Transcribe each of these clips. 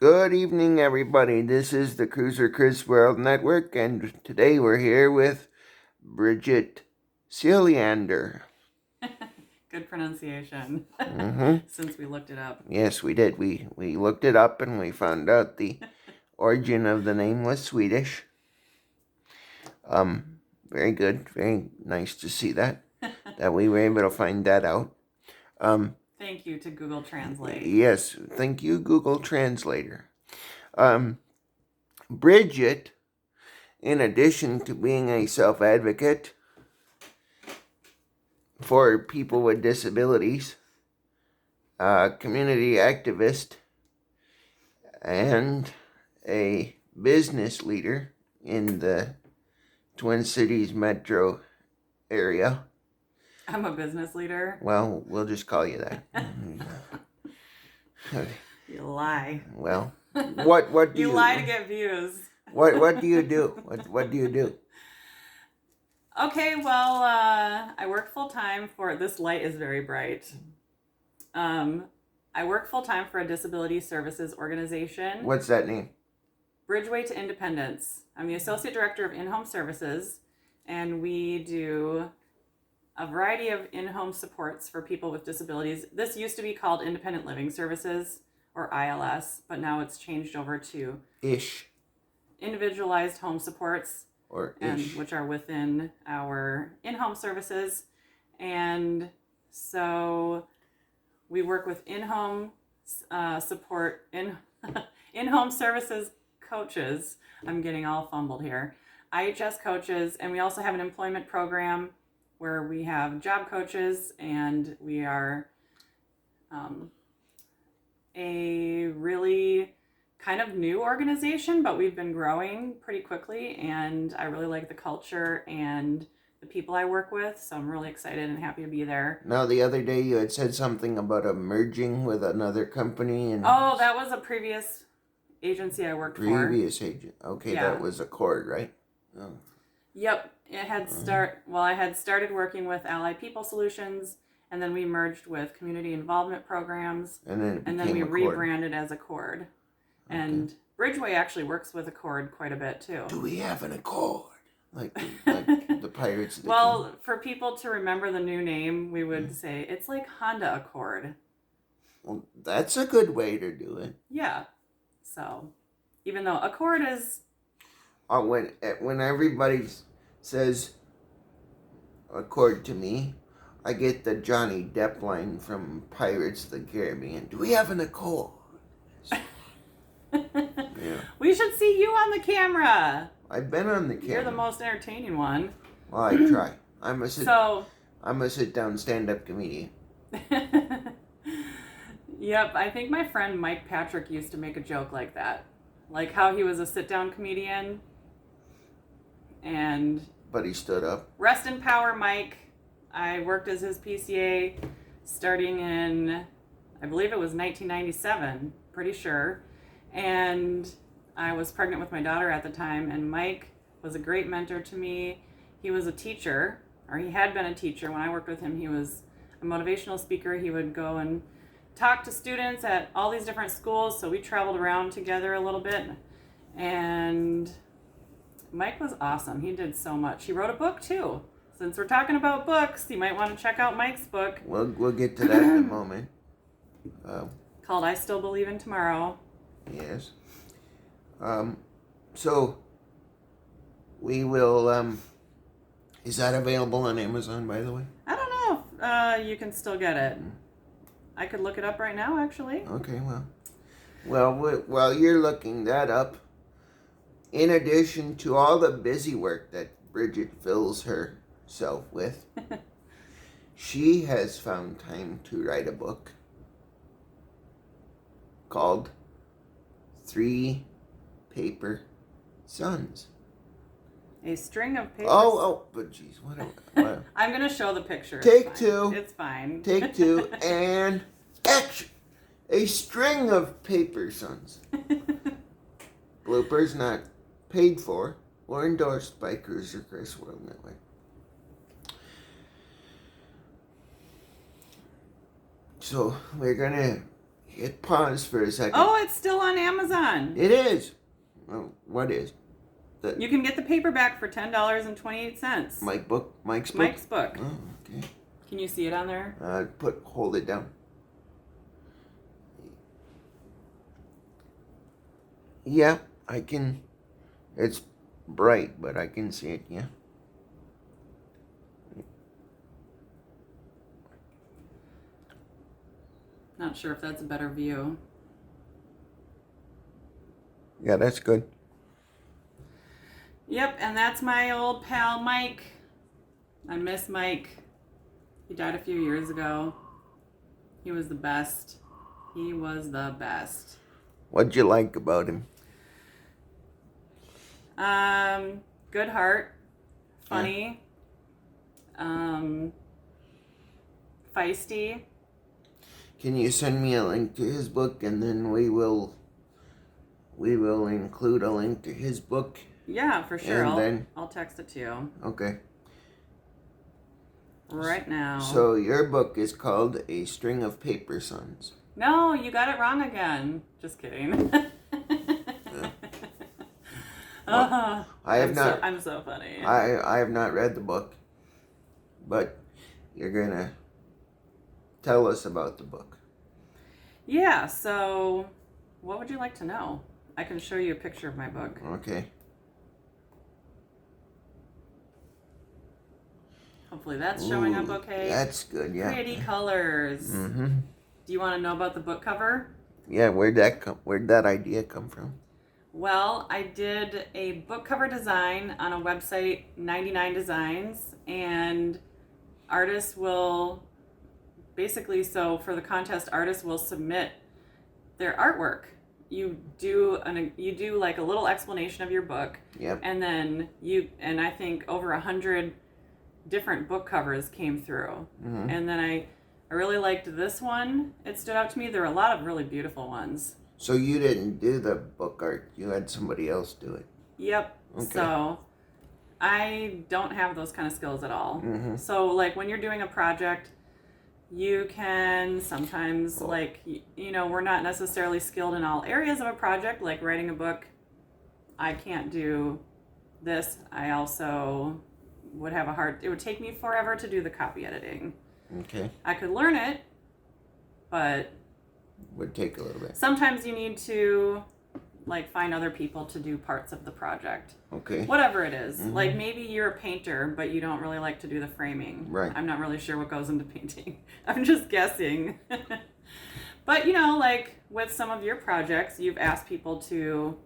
Good evening, everybody. This is the Cruiser Chris World Network, and today we're here with Bridget Siljander. Good pronunciation. Since we looked it up. Yes, we did. We looked it up and we found out the origin of the name was Swedish. Very good. Very nice to see that we were able to find that out. Thank you to Google Translate. Yes, thank you, Google Translator. Bridget, in addition to being a self-advocate for people with disabilities, community activist, and a business leader in the Twin Cities metro area. I'm a business leader. Well, we'll just call you that. You lie. Well, what do you lie to get views. What do you do? What do you do? Okay, well, I work full-time for, this light is very bright. I work full-time for a disability services organization. What's that name? Bridgeway to Independence. I'm the Associate Director of In-Home Services, and we do a variety of in-home supports for people with disabilities. This used to be called Independent Living Services, or ILS, but now it's changed over to individualized home supports, which are within our in-home services. And so we work with in-home support, in-home services coaches. I'm getting all fumbled here. IHS coaches, and we also have an employment program where we have job coaches, and we are a really kind of new organization, but we've been growing pretty quickly, and I really like the culture and the people I work with, so I'm really excited and happy to be there. Now, the other day you had said something about a merging with another company. Oh, that was a previous agency I worked for. Previous agent. Okay, yeah. That was Accord, right? Oh. Yep. I had started working with Allied People Solutions, and then we merged with community involvement programs, and then we Accord. Rebranded as Accord. Okay. And Bridgeway actually works with Accord quite a bit too. Do we have an Accord? Like the Pirates? Well, for people to remember the new name, we would say it's like Honda Accord. Well, that's a good way to do it. Yeah. So, even though Accord is... when everybody says Accord to me, I get the Johnny Depp line from Pirates of the Caribbean. Do we have an Accord? Yeah. We should see you on the camera. I've been on the camera. You're the most entertaining one. Well, I try. I'm a sit-down stand-up comedian. Yep, I think my friend Mike Patrick used to make a joke like that. Like how he was a sit-down comedian. But he stood up. Rest in power, Mike. I worked as his PCA starting in, I believe it was 1997, pretty sure. And I was pregnant with my daughter at the time, and Mike was a great mentor to me. He was a teacher, or he had been a teacher. When I worked with him, he was a motivational speaker. He would go and talk to students at all these different schools, so we traveled around together a little bit. And Mike was awesome. He did so much. He wrote a book, too. Since we're talking about books, you might want to check out Mike's book. We'll get to that in a moment. Called I Still Believe in Tomorrow. Yes. So we will, is that available on Amazon, by the way? I don't know if you can still get it. I could look it up right now, actually. Okay, well, while you're looking that up, in addition to all the busy work that Bridget fills herself with, she has found time to write a book called 3 Paper Sons. A string of papers. But geez, what? I'm going to show the picture. Take 2. It's fine. Take 2 and action. A string of paper sons. Bloopers not paid for or endorsed by Cruiser Chris World Network. So we're gonna Hit pause for a second. Oh, it's still on Amazon. It is. Oh, what is? You can get the paperback for $10.28. Mike's book? Mike's book. Oh, okay. Can you see it on there? Hold it down. Yeah, I can. It's bright, but I can see it, yeah. Not sure if that's a better view. Yeah, that's good. Yep, and that's my old pal Mike. I miss Mike. He died a few years ago. He was the best. He was the best. What'd you like about him? Good heart. Funny. Feisty. Can you send me a link to his book, and then we will include a link to his book? Yeah, for sure. And I'll text it to you. Okay. Right now. So your book is called A String of Paper Sons. No, you got it wrong again. Just kidding. Well, I'm so funny. I have not read the book, but you're gonna tell us about the book. Yeah, so what would you like to know? I can show you a picture of my book. Okay. Hopefully that's showing up okay. That's good, yeah. Pretty colors. Mm-hmm. Do you want to know about the book cover? Yeah, where'd that idea come from? Well, I did a book cover design on a website, 99 Designs, and artists will basically, so for the contest, artists will submit their artwork. You do like a little explanation of your book. Yep. And then I think over 100 different book covers came through. Mm-hmm. And then I really liked this one. It stood out to me. There are a lot of really beautiful ones. So you didn't do the book art. You had somebody else do it. Yep. Okay. So I don't have those kind of skills at all. Mm-hmm. So like when you're doing a project, you can sometimes we're not necessarily skilled in all areas of a project, like writing a book. I can't do this. I also would have it would take me forever to do the copy editing. Okay. I could learn it, but would take a little bit. Sometimes you need to find other people to do parts of the project. Okay. Whatever it is. Mm-hmm. Like maybe you're a painter, but you don't really like to do the framing. Right. I'm not really sure what goes into painting. I'm just guessing. But with some of your projects, you've asked people to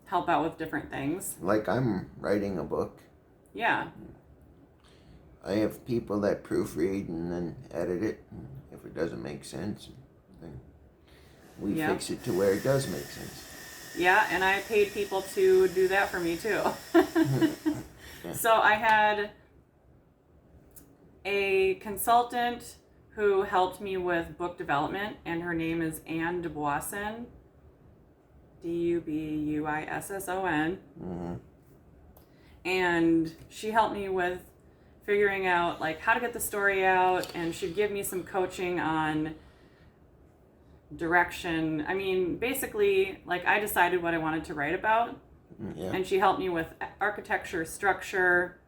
help out with different things. Like I'm writing a book. Yeah. I have people that proofread and then edit it. If it doesn't make sense, then we fix it to where it does make sense. Yeah, and I paid people to do that for me too. Yeah. So I had a consultant who helped me with book development, and her name is Anne Dubuisson, Dubuisson. Mm-hmm. And she helped me with figuring out how to get the story out, and she'd give me some coaching on direction. I mean, basically, I decided what I wanted to write about, and she helped me with architecture, structure,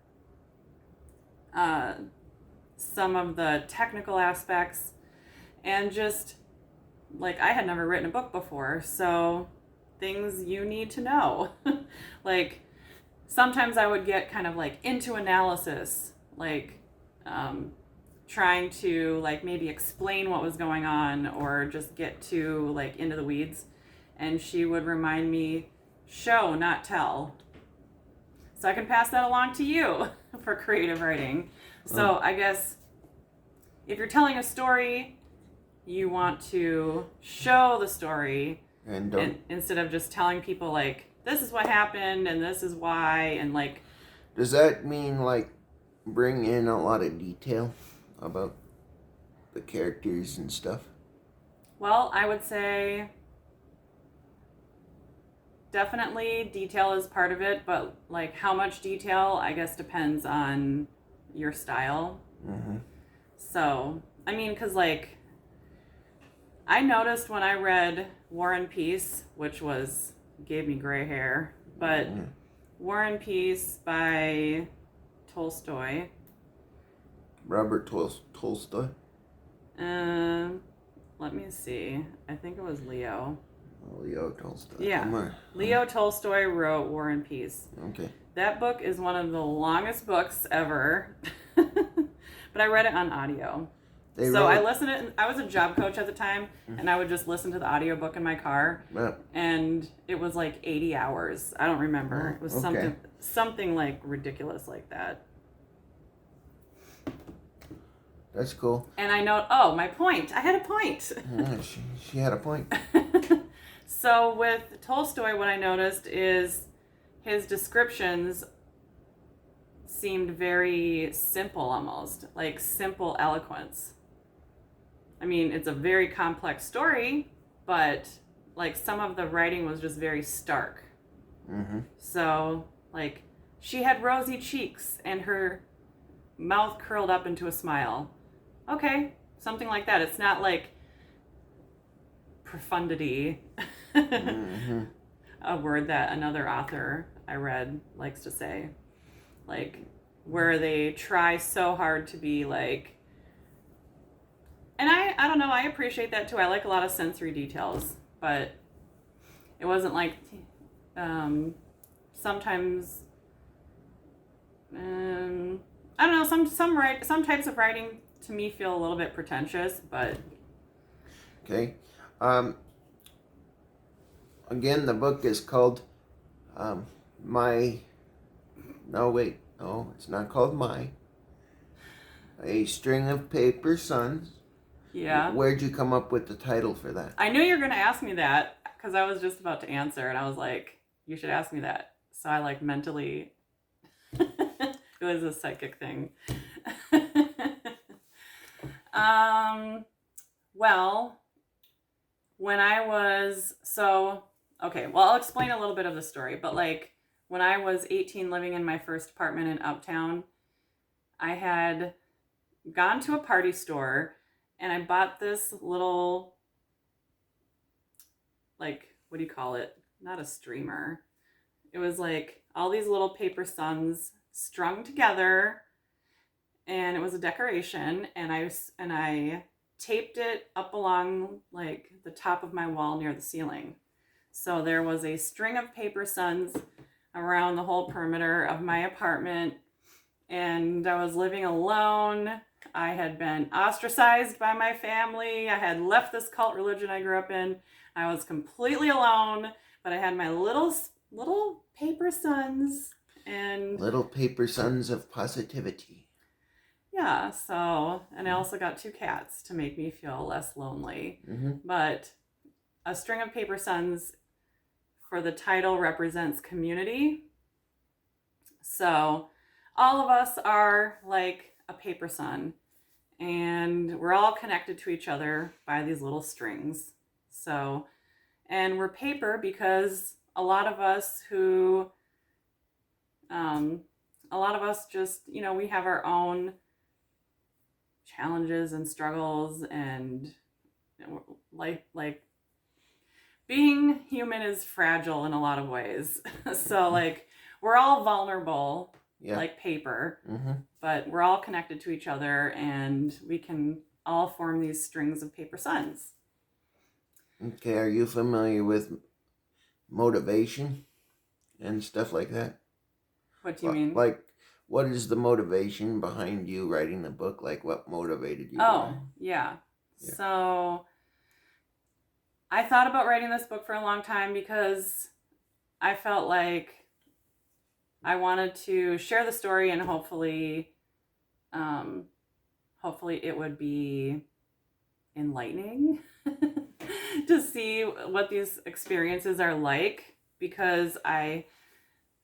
some of the technical aspects, and just I had never written a book before, so things you need to know. Sometimes I would get kind of into analysis, trying to maybe explain what was going on or just get to into the weeds, and she would remind me, show, not tell. So I can pass that along to you for creative writing. So I guess if you're telling a story, you want to show the story and instead of just telling people this is what happened and this is why, and does that mean bring in a lot of detail about the characters and stuff? Well, I would say definitely detail is part of it, but how much detail, I guess, depends on your style. Mm-hmm. So, I mean, because I noticed when I read War and Peace, which gave me gray hair, but War and Peace by Tolstoy. Robert Tolstoy. Let me see. I think it was Leo. Leo Tolstoy. Yeah. Leo Tolstoy wrote War and Peace. Okay. That book is one of the longest books ever. But I read it on audio. I listened to it. I was a job coach at the time, and I would just listen to the audiobook in my car. Yeah. And it was like 80 hours. I don't remember. It was something like ridiculous like that. That's cool. And I know, my point. I had a point. Yeah, she had a point. So with Tolstoy, what I noticed is his descriptions seemed very simple almost, like simple eloquence. I mean, it's a very complex story, but like some of the writing was just very stark. Mm-hmm. So, like, she had rosy cheeks and her mouth curled up into a smile. Okay, something like that. It's not like profundity, Mm-hmm. a word that another author I read likes to say. Like, where they try so hard to be like, and I don't know, I appreciate that too. I like a lot of sensory details, but it wasn't like, sometimes, I don't know, some types of writing to me feel a little bit pretentious, but. Okay. Again, the book is called it's not called A String of Paper Sons. Yeah. Where'd you come up with the title for that? I knew you were going to ask me that because I was just about to answer, and I was like, you should ask me that. So I like mentally, it was a psychic thing. Well, when I was, I'll explain a little bit of the story, but like when I was 18 living in my first apartment in Uptown, I had gone to a party store and I bought this little, like, what do you call it? Not a streamer. It was like all these little paper suns strung together, and it was a decoration, and I taped it up along like the top of my wall near the ceiling. So there was a string of paper suns around the whole perimeter of my apartment, and I was living alone. I had been ostracized by my family. I had left this cult religion I grew up in. I was completely alone, but I had my little paper suns and Little Paper Sons of Positivity. yeah, so, and I also got 2 cats to make me feel less lonely. Mm-hmm. But a string of paper suns for the title represents community. So all of us are like a paper sun, and we're all connected to each other by these little strings. So, and we're paper because a lot of us just, we have our own challenges and struggles, and like being human is fragile in a lot of ways. So like we're all vulnerable, like paper, but we're all connected to each other, and we can all form these strings of paper suns. Okay, are you familiar with motivation and stuff like that? What do you mean? Like, what is the motivation behind you writing the book? Like, what motivated you? Yeah. So I thought about writing this book for a long time because I felt like I wanted to share the story, and hopefully it would be enlightening to see what these experiences are like, because I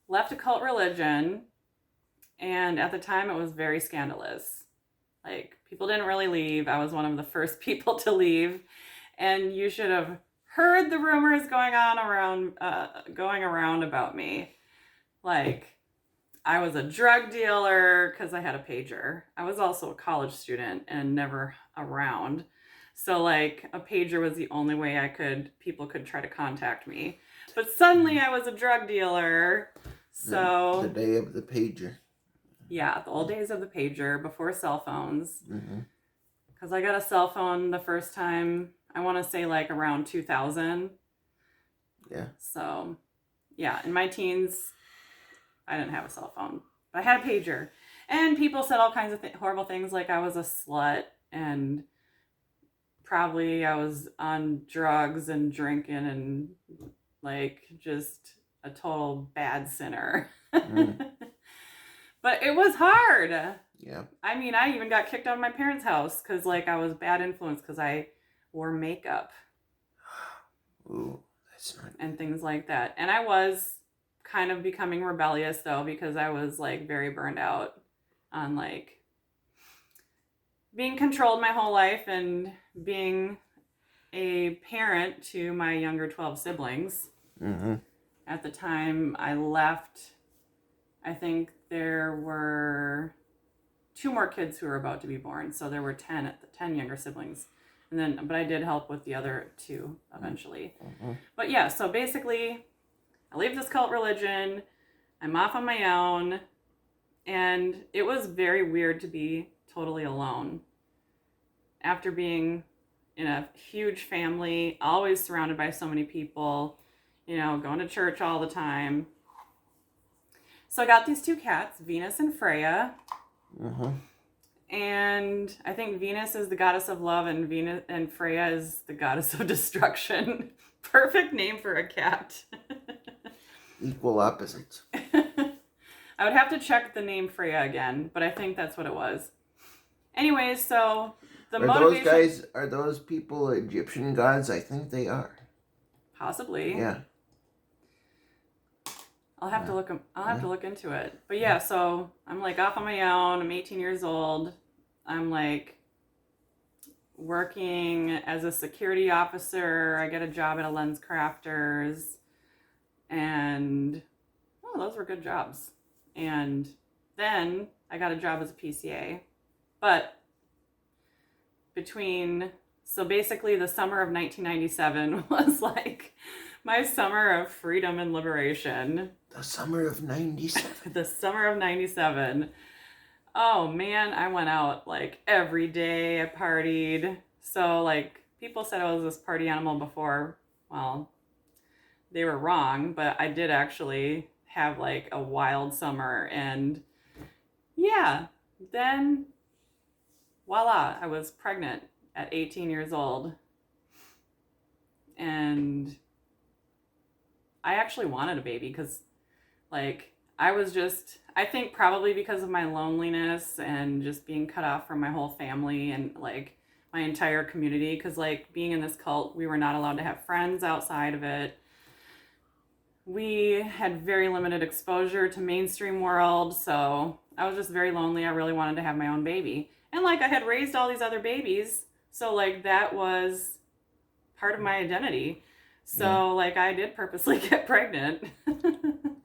left a cult religion, and at the time it was very scandalous. Like, people didn't really leave. I was one of the first people to leave, and you should have heard the rumors going around about me. Like, I was a drug dealer because I had a pager. I was also a college student and never around. So like a pager was the only way people could try to contact me. But suddenly I was a drug dealer. So the day of the pager. Yeah, the old days of the pager before cell phones. Mm-hmm. Because I got a cell phone the first time, I want to say like around 2000. Yeah. So, yeah, in my teens, I didn't have a cell phone, but I had a pager. And people said all kinds of horrible things, like I was a slut and probably I was on drugs and drinking and like just a total bad sinner. Mm. But it was hard. Yeah. I mean, I even got kicked out of my parents' house because, like, I was bad influence because I wore makeup. Ooh, that's not. And things like that. And I was kind of becoming rebellious, though, because I was, like, very burned out on, like, being controlled my whole life and being a parent to my younger 12 siblings. Mm-hmm. At the time I left, I think there were 2 more kids who were about to be born, so there were 10 younger siblings, but I did help with the other 2 eventually. Mm-hmm. But yeah, so basically, I leave this cult religion. I'm off on my own, and it was very weird to be totally alone after being in a huge family, always surrounded by so many people. Going to church all the time. So I got these 2 cats, Venus and Freya. Mm-hmm. And I think Venus is the goddess of love and Freya is the goddess of destruction. Perfect name for a cat. Equal opposites. I would have to check the name Freya again, but I think that's what it was. Anyways, so the motivation... Are those people Egyptian gods? I think they are. Possibly. Yeah. I'll have to look into it. But yeah, so I'm like off on my own. I'm 18 years old. I'm like working as a security officer. I get a job at a lens crafters. And those were good jobs. And then I got a job as a PCA. But so basically the summer of 1997 was like my summer of freedom and liberation. The summer of 97. The summer of 97. Oh man, I went out like every day. I partied. So like people said I was this party animal before. Well, they were wrong, but I did actually have like a wild summer. And yeah, then voila, I was pregnant at 18 years old. And I actually wanted a baby because like I think probably because of my loneliness and just being cut off from my whole family and like my entire community, because like being in this cult, we were not allowed to have friends outside of it. We had very limited exposure to mainstream world, so I was just very lonely. I really wanted to have my own baby. And like I had raised all these other babies, so like that was part of my identity. So like I did purposely get pregnant.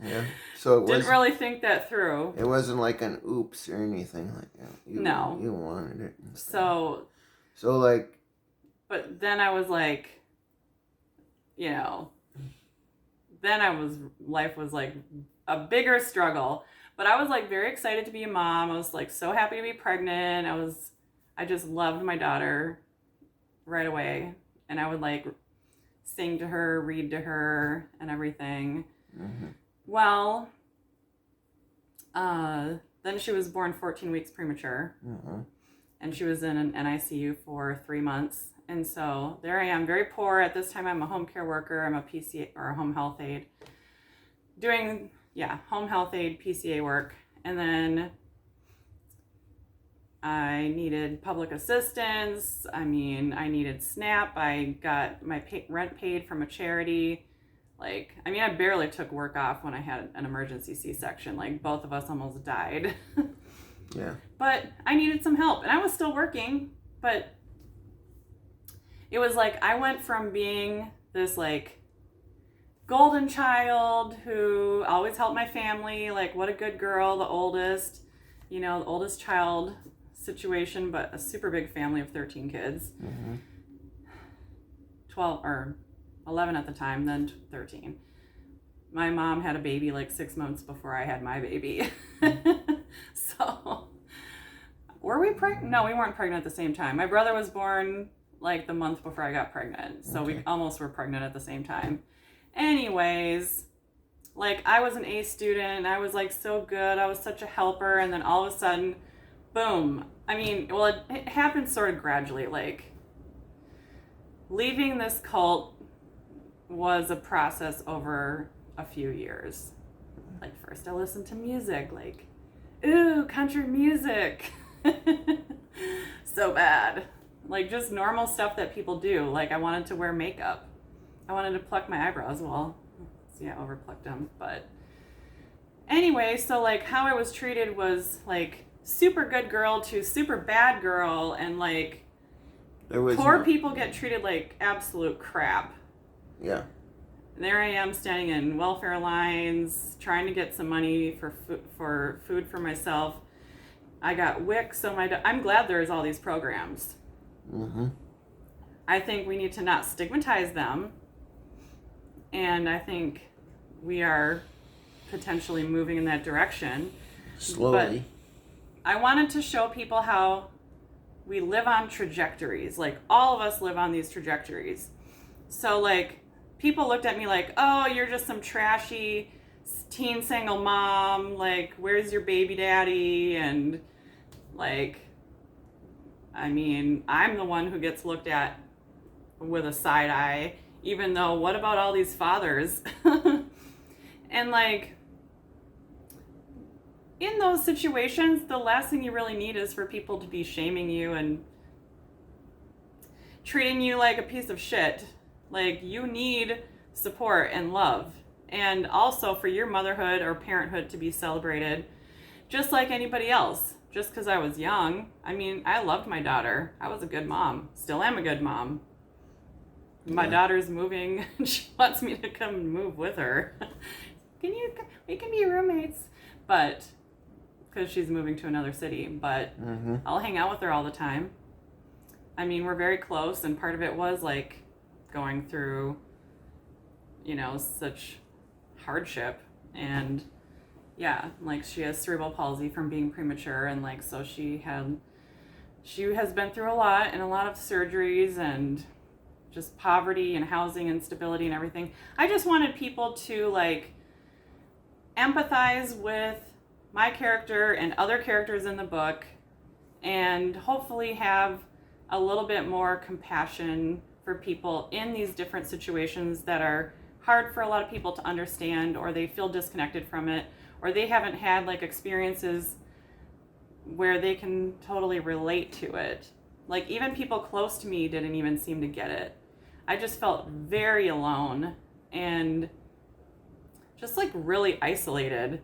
Yeah. So it didn't really think that through. It wasn't like an oops or anything like that. No. You wanted it. So like. But then I was like, life was like a bigger struggle. But I was like very excited to be a mom. I was like so happy to be pregnant. I just loved my daughter right away. And I would like sing to her, read to her, and everything. Mm-hmm. Well, then she was born 14 weeks premature. Mm-hmm. And she was in an NICU for 3 months. And so there I am, very poor. At this time, I'm a home care worker. I'm a PCA or a home health aide. Doing, home health aide, PCA work. And then I needed public assistance. I needed SNAP. I got my rent paid from a charity. I barely took work off when I had an emergency C-section. Like, both of us almost died. Yeah. But I needed some help. And I was still working. But it was like I went from being this, like, golden child who always helped my family. Like, what a good girl, the oldest child situation, but a super big family of 13 kids. Mm-hmm. 12 or 11 at the time, then 13. My mom had a baby like 6 months before I had my baby. So, were we pregnant? No, we weren't pregnant at the same time. My brother was born like the month before I got pregnant. So we almost were pregnant at the same time. Anyways, like I was an A student. I was like so good. I was such a helper. And then all of a sudden, boom. I mean, well, it happened sort of gradually. Like leaving this cult was a process over a few years. Like first I listened to music, like, ooh, country music. So bad. Like just normal stuff that people do. Like I wanted to wear makeup. I wanted to pluck my eyebrows. Well, see, I overplucked them. But anyway, so like how I was treated was like super good girl to super bad girl, and like poor people get treated like absolute crap. Yeah. There I am standing in welfare lines, trying to get some money for food for myself. I got WIC, so I'm glad there's all these programs. Mm-hmm. I think we need to not stigmatize them, and I think we are potentially moving in that direction. Slowly. But I wanted to show people how we live on trajectories. Like all of us live on these trajectories. So like people looked at me like, oh, you're just some trashy teen single mom. Like, where's your baby daddy? And like, I mean, I'm the one who gets looked at with a side eye, even though what about all these fathers? And like, in those situations, the last thing you really need is for people to be shaming you and treating you like a piece of shit. Like, you need support and love. And also for your motherhood or parenthood to be celebrated, just like anybody else. Just because I was young. I mean, I loved my daughter. I was a good mom. Still am a good mom. My daughter's moving. She wants me to come and move with her. We can be roommates. But, because she's moving to another city. But I'll hang out with her all the time. I mean, we're very close. And part of it was like going through, you know, such hardship. And yeah, like she has cerebral palsy from being premature, and like so she has been through a lot and a lot of surgeries and just poverty and housing instability and everything. I just wanted people to like empathize with my character and other characters in the book, and hopefully have a little bit more compassion for people in these different situations that are hard for a lot of people to understand, or they feel disconnected from it, or they haven't had like experiences where they can totally relate to it. Like even people close to me didn't even seem to get it. I just felt very alone and just like really isolated.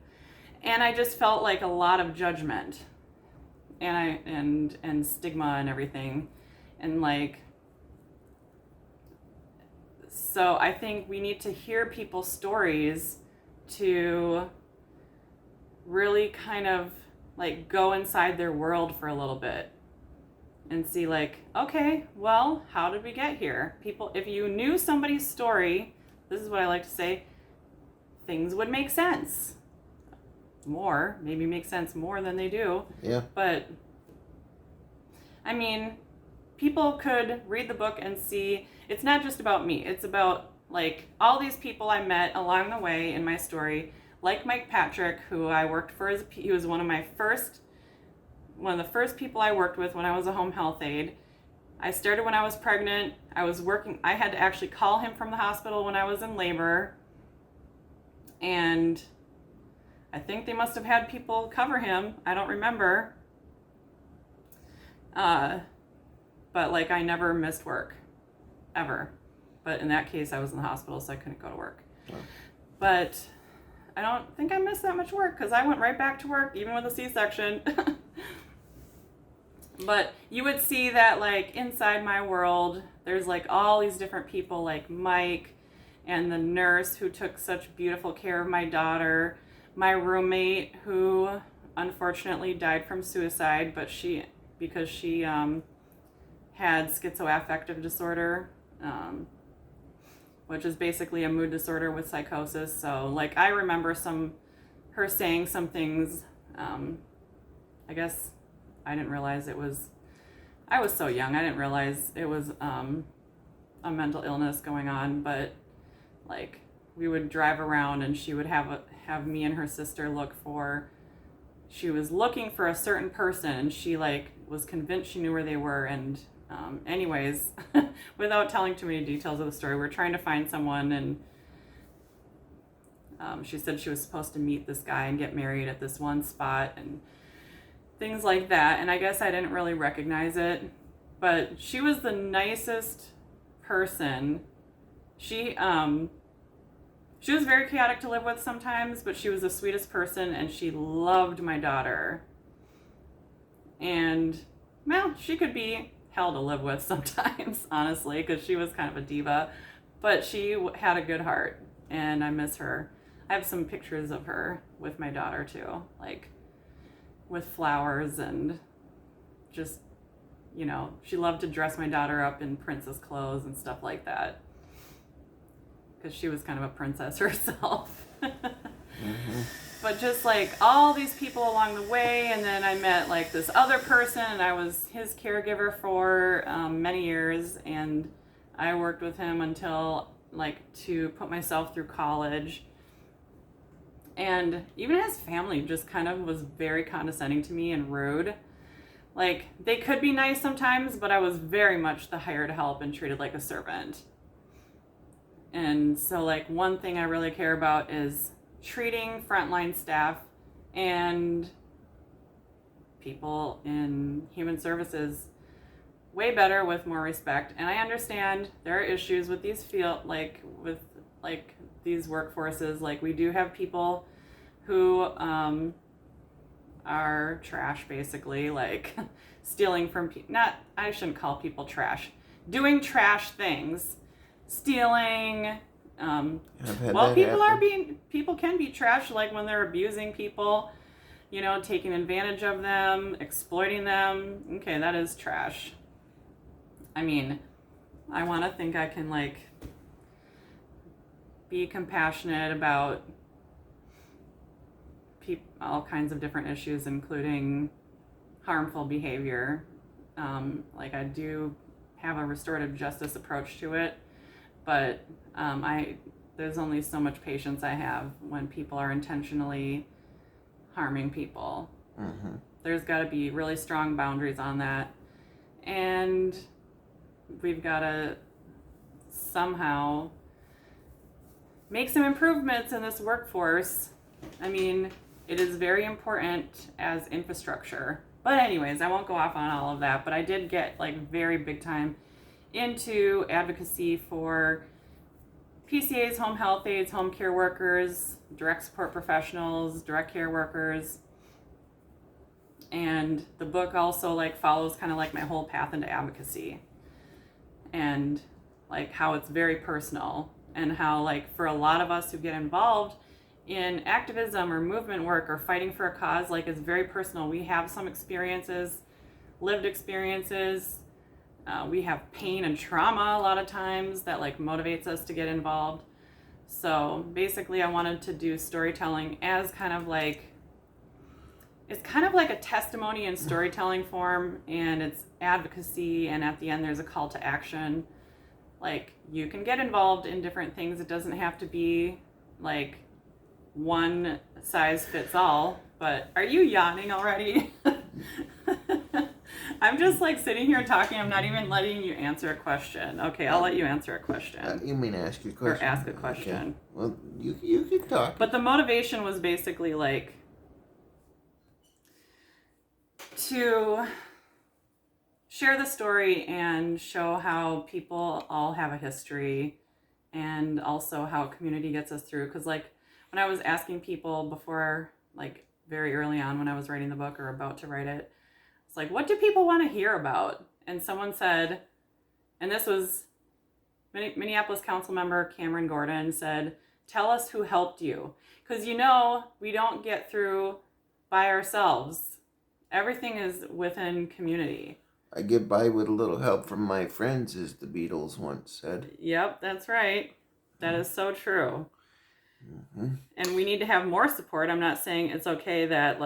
And I just felt like a lot of judgment and stigma and everything. And like, so I think we need to hear people's stories to really kind of like go inside their world for a little bit and see like, okay, well, how did we get here? People, if you knew somebody's story, this is what I like to say, things would make sense. Maybe make sense more than they do. Yeah. But I mean, people could read the book and see it's not just about me. It's about like all these people I met along the way in my story, like Mike Patrick, who I worked for he was one of the first people I worked with when I was a home health aide. I started when I was pregnant. I had to actually call him from the hospital when I was in labor. And I think they must have had people cover him. I don't remember. But like I never missed work, ever. But in that case, I was in the hospital, so I couldn't go to work. Oh. But I don't think I missed that much work because I went right back to work, even with a C-section. But you would see that like inside my world, there's like all these different people like Mike and the nurse who took such beautiful care of my daughter, my roommate who unfortunately died from suicide, but because she had schizoaffective disorder. which is basically a mood disorder with psychosis. So, like, I remember her saying some things. I guess I didn't realize I was so young, I didn't realize it was a mental illness going on, but like we would drive around and she would have me and her sister she was looking for a certain person, and she like was convinced she knew where they were. And anyways, without telling too many details of the story, we're trying to find someone, and she said she was supposed to meet this guy and get married at this one spot and things like that. And I guess I didn't really recognize it, but she was the nicest person. She was very chaotic to live with sometimes, but she was the sweetest person, and she loved my daughter. And, well, she could be hell to live with sometimes, honestly, because she was kind of a diva. But she had a good heart, and I miss her. I have some pictures of her with my daughter, too, like with flowers and just, she loved to dress my daughter up in princess clothes and stuff like that, because she was kind of a princess herself. Mm-hmm. But just like all these people along the way, and then I met like this other person, and I was his caregiver for many years, and I worked with him until to put myself through college. And even his family just kind of was very condescending to me and rude. Like, they could be nice sometimes, but I was very much the hired help and treated like a servant. And so, like, one thing I really care about is treating frontline staff and people in human services way better, with more respect. And I understand there are issues with these these workforces. Like, we do have people who are trash, basically, like stealing from I shouldn't call people trash, doing trash things, stealing. People can be trash, like when they're abusing people, taking advantage of them, exploiting them. Okay, that is trash. I mean, I want to think I can be compassionate about all kinds of different issues, including harmful behavior. I do have a restorative justice approach to it, but there's only so much patience I have when people are intentionally harming people. Mm-hmm. There's got to be really strong boundaries on that, and we've got to somehow make some improvements in this workforce. I mean, it is very important as infrastructure. But anyways, I won't go off on all of that, but I did get very big time into advocacy for PCAs, home health aides, home care workers, direct support professionals, direct care workers. And the book also follows kind of my whole path into advocacy, and how it's very personal, and how for a lot of us who get involved in activism or movement work or fighting for a cause, it's very personal. We have some experiences, lived experiences. We have pain and trauma a lot of times that motivates us to get involved. So basically, I wanted to do storytelling as kind of it's kind of like a testimony in storytelling form, and it's advocacy, and at the end there's a call to action. You can get involved in different things. It doesn't have to be one size fits all. But are you yawning already? I'm just sitting here talking. I'm not even letting you answer a question. Okay, I'll let you answer a question. You mean ask your question? Or ask a question. Okay. Well, you can talk. But the motivation was basically to share the story and show how people all have a history, and also how community gets us through. Because when I was asking people before, very early on when I was writing the book or about to write it, it's what do people want to hear about? And someone said, and this was Minneapolis council member Cameron Gordon said, tell us who helped you. Because we don't get through by ourselves. Everything is within community. I get by with a little help from my friends, as the Beatles once said. Yep, that's right. That is so true. Mm-hmm. And we need to have more support. I'm not saying it's okay that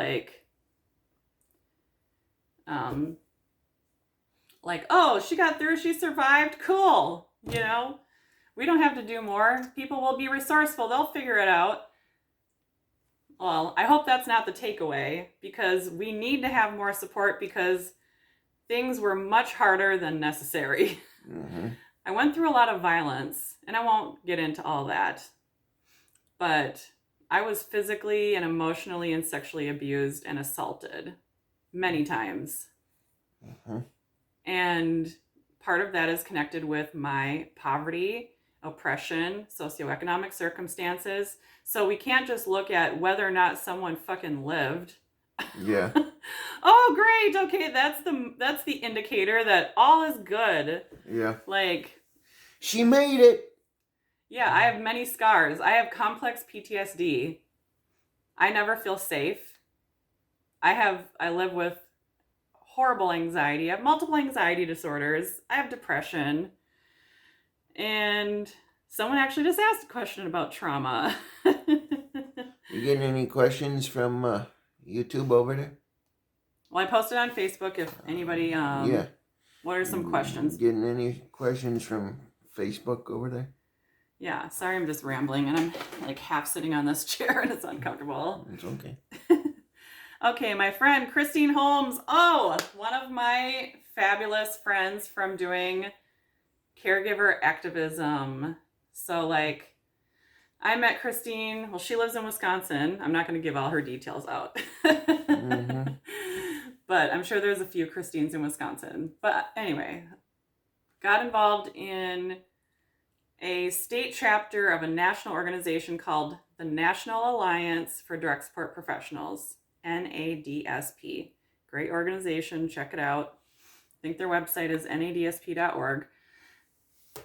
oh, she got through, she survived, cool. We don't have to do more. People will be resourceful. They'll figure it out. Well, I hope that's not the takeaway, because we need to have more support, because things were much harder than necessary. Mm-hmm. I went through a lot of violence, and I won't get into all that, but I was physically and emotionally and sexually abused and assaulted many times. Mm-hmm. And part of that is connected with my poverty, oppression, socioeconomic circumstances. So we can't just look at whether or not someone fucking lived. Yeah. Oh, great. Okay, that's the indicator that all is good. Yeah. Like, she made it. Yeah, I have many scars. I have complex PTSD. I never feel safe. I live with horrible anxiety. I have multiple anxiety disorders. I have depression. And someone actually just asked a question about trauma. You getting any questions from YouTube over there? Well, I posted on Facebook if anybody, yeah. What are some questions? Getting any questions from Facebook over there? Yeah, sorry, I'm just rambling, and I'm like half sitting on this chair and it's uncomfortable. It's okay. Okay, my friend Christine Holmes. Oh, one of my fabulous friends from doing caregiver activism. So I met Christine. Well, she lives in Wisconsin. I'm not going to give all her details out. Mm-hmm. But I'm sure there's a few Christines in Wisconsin. But anyway, got involved in a state chapter of a national organization called the National Alliance for Direct Support Professionals, NADSP. Great organization. Check it out. I think their website is nadsp.org.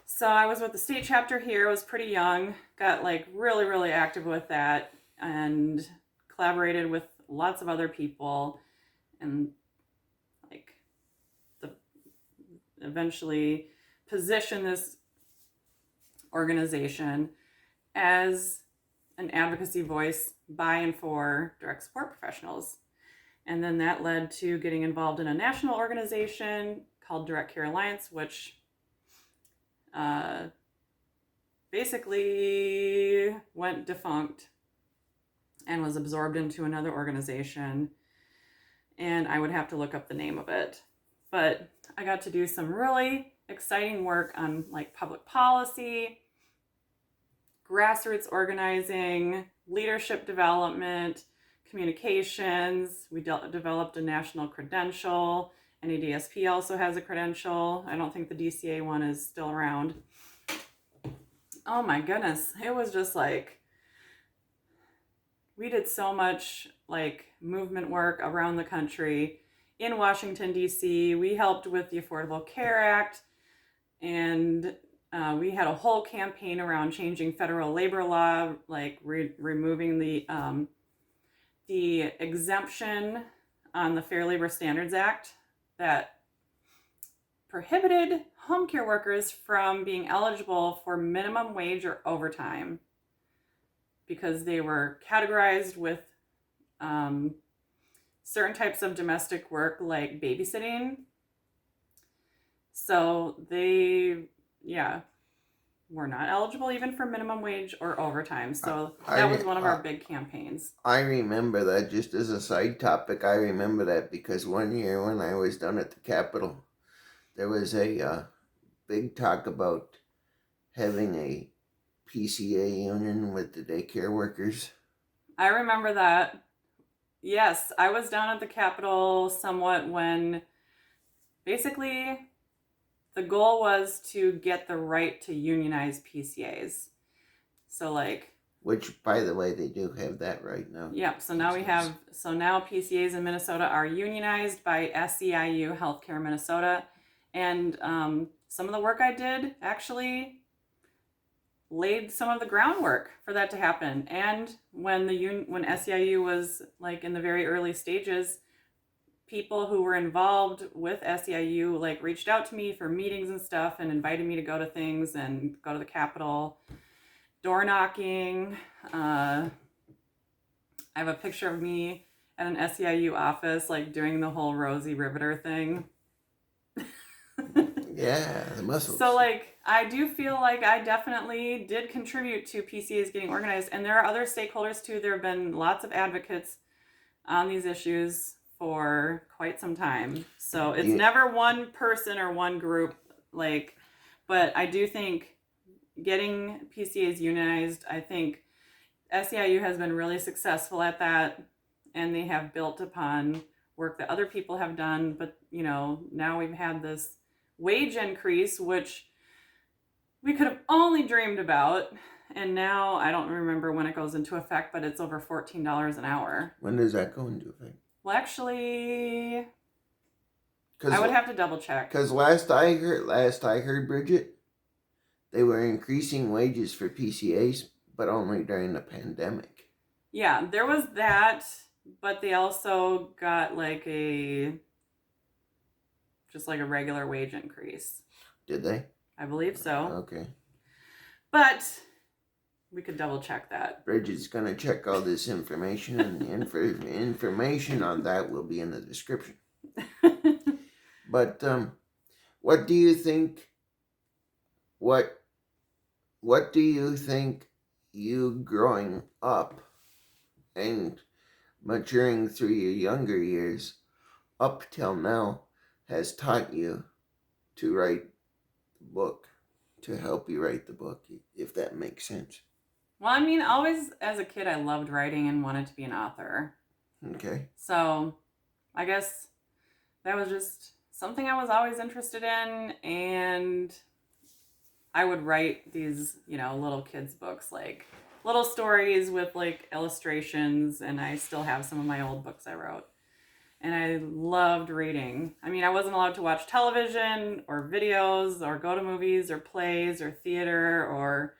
So I was with the state chapter here. I was pretty young. Got really, really active with that and collaborated with lots of other people, and eventually position this organization as an advocacy voice by and for direct support professionals. And then that led to getting involved in a national organization called Direct Care Alliance, which basically went defunct and was absorbed into another organization. And I would have to look up the name of it. But I got to do some really exciting work on public policy, grassroots organizing, leadership development, communications. We developed a national credential. NADSP also has a credential. I don't think the DCA one is still around. Oh my goodness. It was just we did so much movement work around the country. In Washington, D.C., we helped with the Affordable Care Act, and we had a whole campaign around changing federal labor law, removing the exemption on the Fair Labor Standards Act that prohibited home care workers from being eligible for minimum wage or overtime because they were categorized with certain types of domestic work like babysitting. So they, were not eligible even for minimum wage or overtime. So that was one of our big campaigns. I remember that, just as a side topic. I remember that because one year when I was down at the Capitol, there was a big talk about having a PCA union with the daycare workers. I remember that. Yes, I was down at the Capitol somewhat when basically the goal was to get the right to unionize PCAs. So which, by the way, they do have that right now. Yep. So now now PCAs in Minnesota are unionized by SEIU Healthcare Minnesota. And some of the work I did actually laid some of the groundwork for that to happen. And when when SEIU was in the very early stages, people who were involved with SEIU reached out to me for meetings and stuff and invited me to go to things and go to the Capitol. door knocking. I have a picture of me at an SEIU office, like doing the whole Rosie Riveter thing. Yeah, the muscles. So, like, I do feel like I definitely did contribute to PCAs getting organized. And there are other stakeholders, too. There have been lots of advocates on these issues for quite some time. So, it's never one person or one group, like, but I do think getting PCAs unionized, I think SEIU has been really successful at that. And they have built upon work that other people have done. But, you know, now we've had this wage increase, which we could have only dreamed about. And now I don't remember when it goes into effect, but it's over $14 an hour. When does that go into effect? Well, actually, I would have to double check. Because last I heard, Bridget, they were increasing wages for PCAs, but only during the pandemic. Yeah, there was that, but they also got just like a regular wage increase. Did they? I believe so. Okay. But we could double check that. Bridget's going to check all this information, and the information on that will be in the description. But what do you think? What do you think you growing up and maturing through your younger years up till now has taught you to write the book, to help you write the book, if that makes sense? Well, I mean, always as a kid, I loved writing and wanted to be an author. Okay. So I guess that was just something I was always interested in. And I would write these, you know, little kids' books, like little stories with like illustrations. And I still have some of my old books I wrote. And I loved reading. I mean, I wasn't allowed to watch television or videos or go to movies or plays or theater or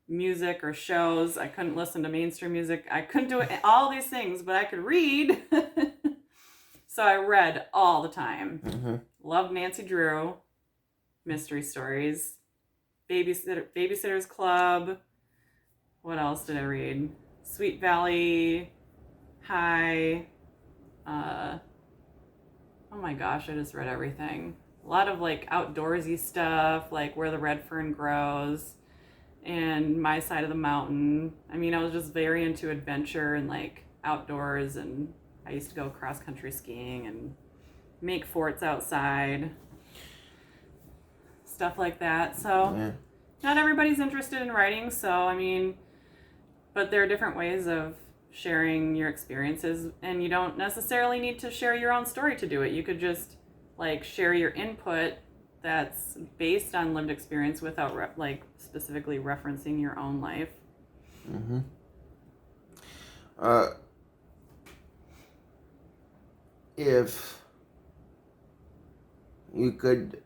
music or shows. I couldn't listen to mainstream music. I couldn't do all these things, but I could read. So I read all the time. Mm-hmm. Loved Nancy Drew, mystery stories, Babysitter's Club. What else did I read? Sweet Valley High. Oh my gosh, I just read everything. A lot of like outdoorsy stuff, like Where the Red Fern Grows and My Side of the Mountain. I mean, I was just very into adventure and like outdoors, and I used to go cross country skiing and make forts outside, stuff like that. So Yeah. Not everybody's interested in writing, so I mean, but there are different ways of sharing your experiences, and you don't necessarily need to share your own story to do it. You could just like share your input that's based on lived experience without specifically referencing your own life. Mm-hmm. If you could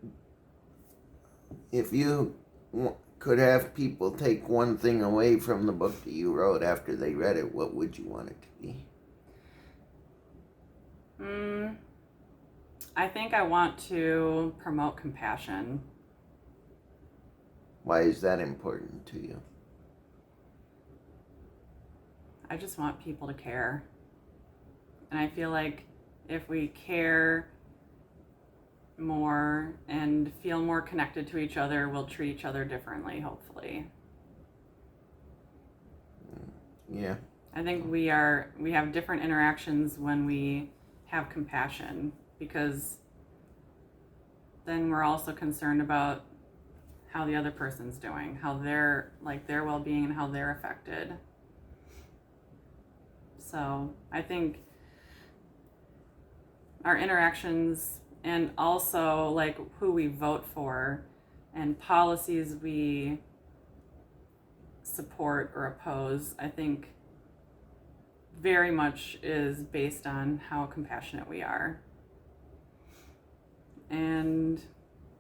have people take one thing away from the book that you wrote after they read it, what would you want it to be? I think I want to promote compassion. Why is that important to you? I just want people to care. And I feel like if we care more and feel more connected to each other, we'll treat each other differently, hopefully. Yeah. I think we have different interactions when we have compassion, because then we're also concerned about how the other person's doing, how their well-being and how they're affected. So I think our interactions, and also like who we vote for and policies we support or oppose, I think very much is based on how compassionate we are. And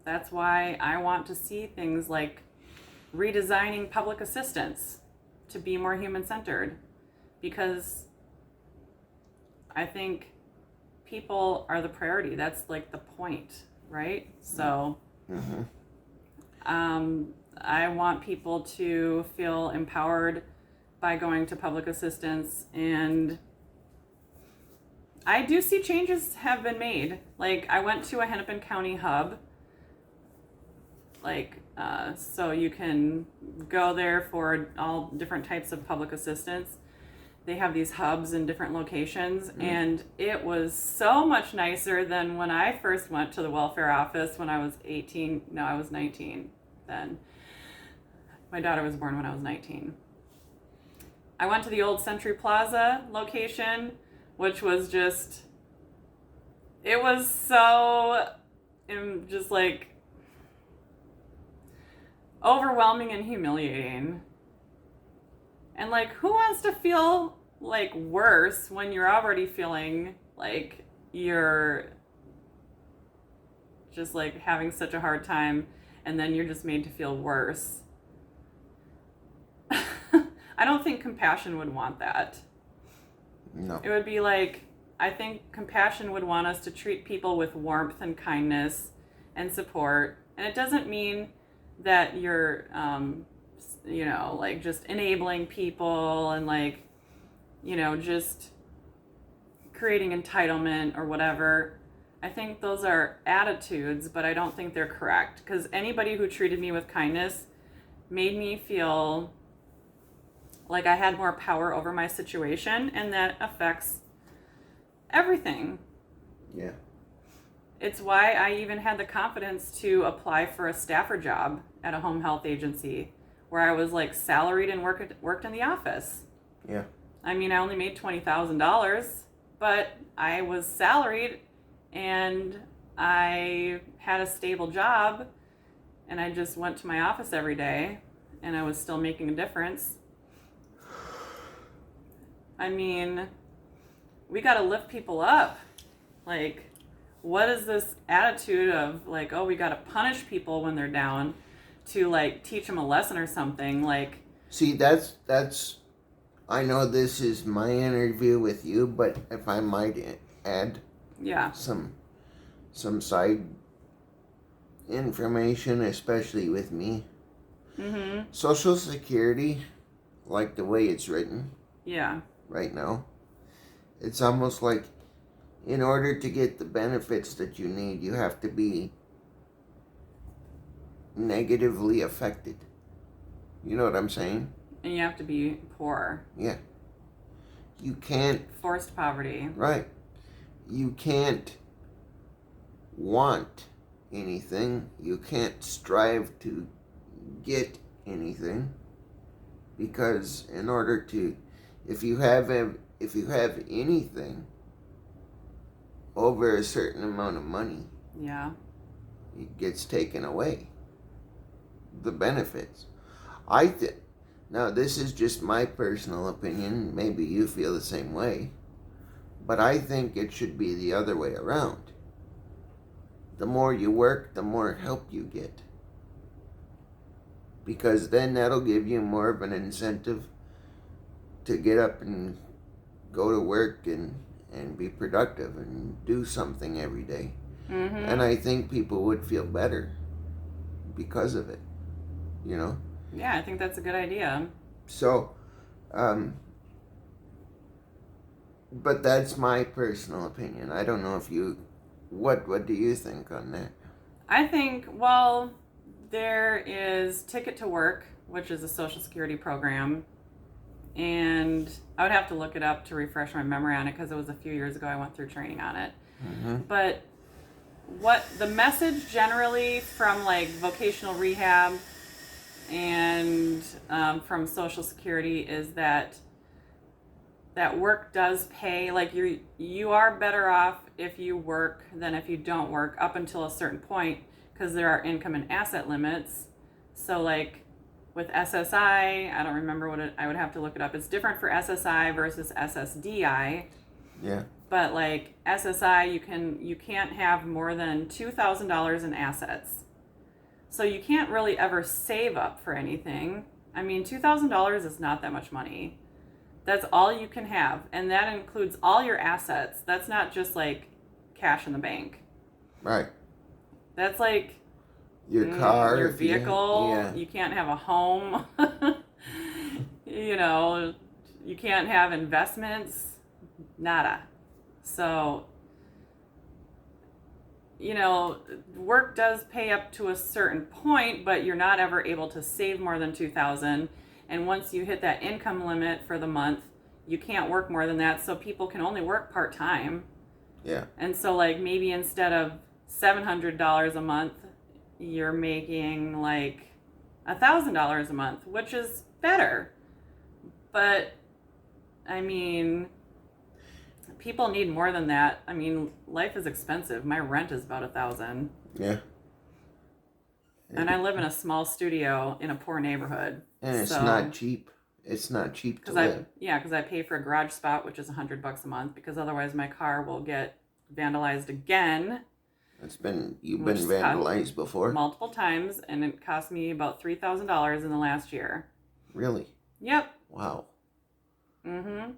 that's why I want to see things like redesigning public assistance to be more human-centered, because I think people are the priority. That's like the point, right? So Mm-hmm. I want people to feel empowered by going to public assistance, and I do see changes have been made. Like, I went to a Hennepin County hub, so you can go there for all different types of public assistance. They have these hubs in different locations, and it was so much nicer than when I first went to the welfare office when I was 18. No, I was 19 then. My daughter was born when I was 19. I went to the old Century Plaza location, which was just, it was so just like overwhelming and humiliating. And like, who wants to feel like worse when you're already feeling like you're just like having such a hard time, and then you're just made to feel worse? I don't think compassion would want that. No. It would be like, I think compassion would want us to treat people with warmth and kindness and support. And it doesn't mean that you're, like just enabling people and like, just creating entitlement or whatever. I think those are attitudes, but I don't think they're correct, because anybody who treated me with kindness made me feel like I had more power over my situation, and that affects everything. Yeah. It's why I even had the confidence to apply for a staffer job at a home health agency where I was like salaried and worked in the office. Yeah. I mean, I only made $20,000, but I was salaried and I had a stable job, and I just went to my office every day and I was still making a difference. I mean, we got to lift people up. Like, what is this attitude of like, oh, we got to punish people when they're down to like teach them a lesson or something? Like, see, that's I know this is my interview with you, but if I might add some side information, especially with me. Social Security, like the way it's written right now, it's almost like in order to get the benefits that you need, you have to be negatively affected. You know what I'm saying? And you have to be poor. Yeah. You can't... Forced poverty. Right. You can't want anything. You can't strive to get anything. Because in order to... If you have anything over a certain amount of money, it gets taken away. The benefits. Now this is just my personal opinion. Maybe you feel the same way, but I think it should be the other way around. The more you work, the more help you get, because then that'll give you more of an incentive to get up and go to work and be productive and do something every day. And I think people would feel better because of it, Yeah, I think that's a good idea. So, but that's my personal opinion. I don't know if you, what do you think on that? I think, well, there is Ticket to Work, which is a Social Security program. And I would have to look it up to refresh my memory on it, because it was a few years ago I went through training on it. But what the message generally from like vocational rehab and from Social Security is that work does pay. Like, you are better off if you work than if you don't work, up until a certain point, because there are income and asset limits. So like with SSI, I don't remember I would have to look it up. It's different for SSI versus SSDI. Yeah. But like SSI, you can't have more than $2,000 in assets. So you can't really ever save up for anything. I mean, $2,000 is not that much money. That's all you can have. And that includes all your assets. That's not just like cash in the bank. Right. That's like your car, your if you, vehicle. yeah. You can't have a home. You know, you can't have investments. Nada. So, you know, work does pay up to a certain point, but you're not ever able to save more than $2,000. And once you hit that income limit for the month, you can't work more than that. So people can only work part-time. Yeah. And so, like, maybe instead of $700 a month, you're making like $1,000 a month, which is better. But I mean, people need more than that. I mean, life is expensive. My rent is about $1,000. Yeah. And I live in a small studio in a poor neighborhood. And it's not cheap. It's not cheap to live. Because I pay for a garage spot, which is $100 a month, because otherwise my car will get vandalized again. You've been vandalized before? Multiple times, and it cost me about $3,000 in the last year. Really? Yep. Wow. Mm-hmm.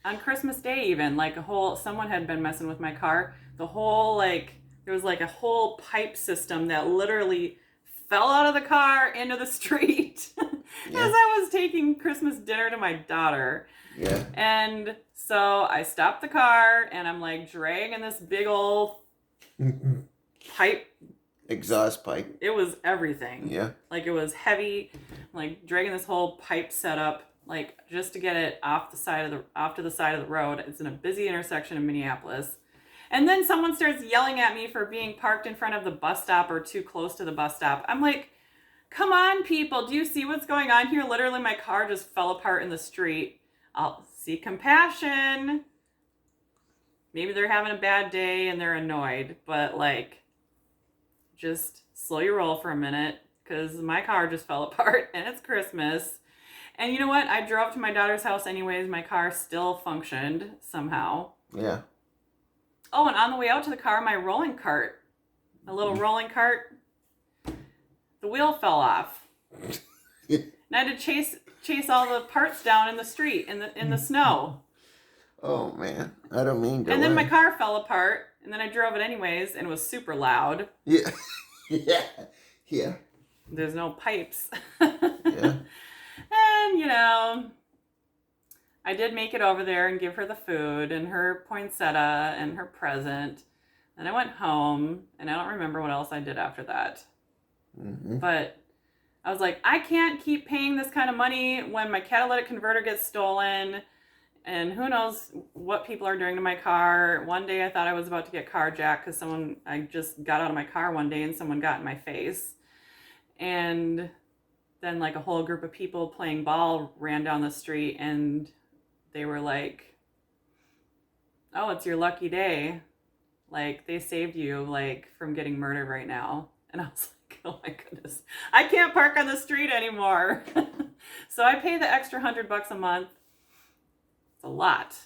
On Christmas Day, even, like someone had been messing with my car. The whole, there was like a whole pipe system that literally fell out of the car into the street as I was taking Christmas dinner to my daughter. Yeah. And so I stopped the car, and I'm like dragging this big old pipe. Exhaust pipe. It was everything. Yeah. Like, it was heavy, like dragging this whole pipe setup, like just to get it off to the side of the road. It's in a busy intersection in Minneapolis. And then someone starts yelling at me for being parked in front of the bus stop or too close to the bus stop. I'm like, come on, people. Do you see what's going on here? Literally, my car just fell apart in the street. I'll see compassion. Maybe they're having a bad day and they're annoyed, but just slow your roll for a minute, because my car just fell apart and it's Christmas. And you know what? I drove to my daughter's house anyways. My car still functioned somehow. Yeah. Oh, and on the way out to the car, my rolling cart, a little rolling cart, the wheel fell off. And I had to chase all the parts down in the street, in the snow. Oh, man. I don't mean to. And then my car fell apart, and then I drove it anyways, and it was super loud. Yeah. Yeah. There's no pipes. Yeah. And, I did make it over there and give her the food and her poinsettia and her present. And I went home, and I don't remember what else I did after that. Mm-hmm. But I was like, I can't keep paying this kind of money when my catalytic converter gets stolen. And who knows what people are doing to my car. One day I thought I was about to get carjacked because I just got out of my car one day and someone got in my face. And then a whole group of people playing ball ran down the street, and they were like, oh, it's your lucky day. They saved you, from getting murdered right now. And I was like, oh my goodness, I can't park on the street anymore. So I pay the extra $100 a month. It's a lot.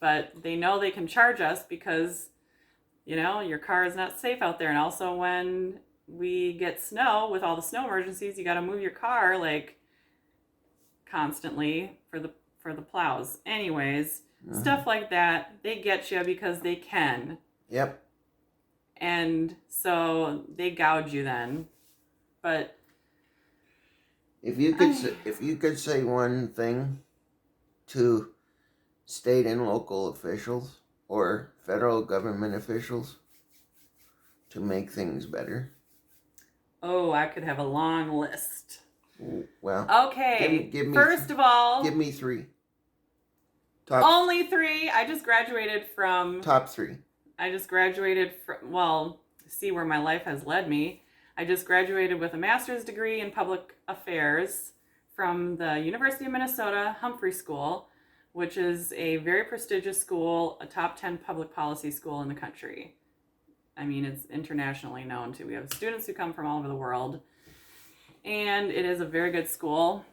But they know they can charge us because, your car is not safe out there. And also when we get snow, with all the snow emergencies, you got to move your car, constantly for the plows. Anyways, stuff like that, they get you because they can. Yep. And so they gouge you then. But if you could say one thing to state and local officials or federal government officials to make things better. Oh, I could have a long list. Well, okay. Give me First of all, give me 3. Only 3. I just graduated from top 3. I just graduated from, see where my life has led me. I just graduated with a master's degree in public affairs from the University of Minnesota Humphrey School, which is a very prestigious school, a top 10 public policy school in the country. I mean, it's internationally known too. We have students who come from all over the world. And it is a very good school.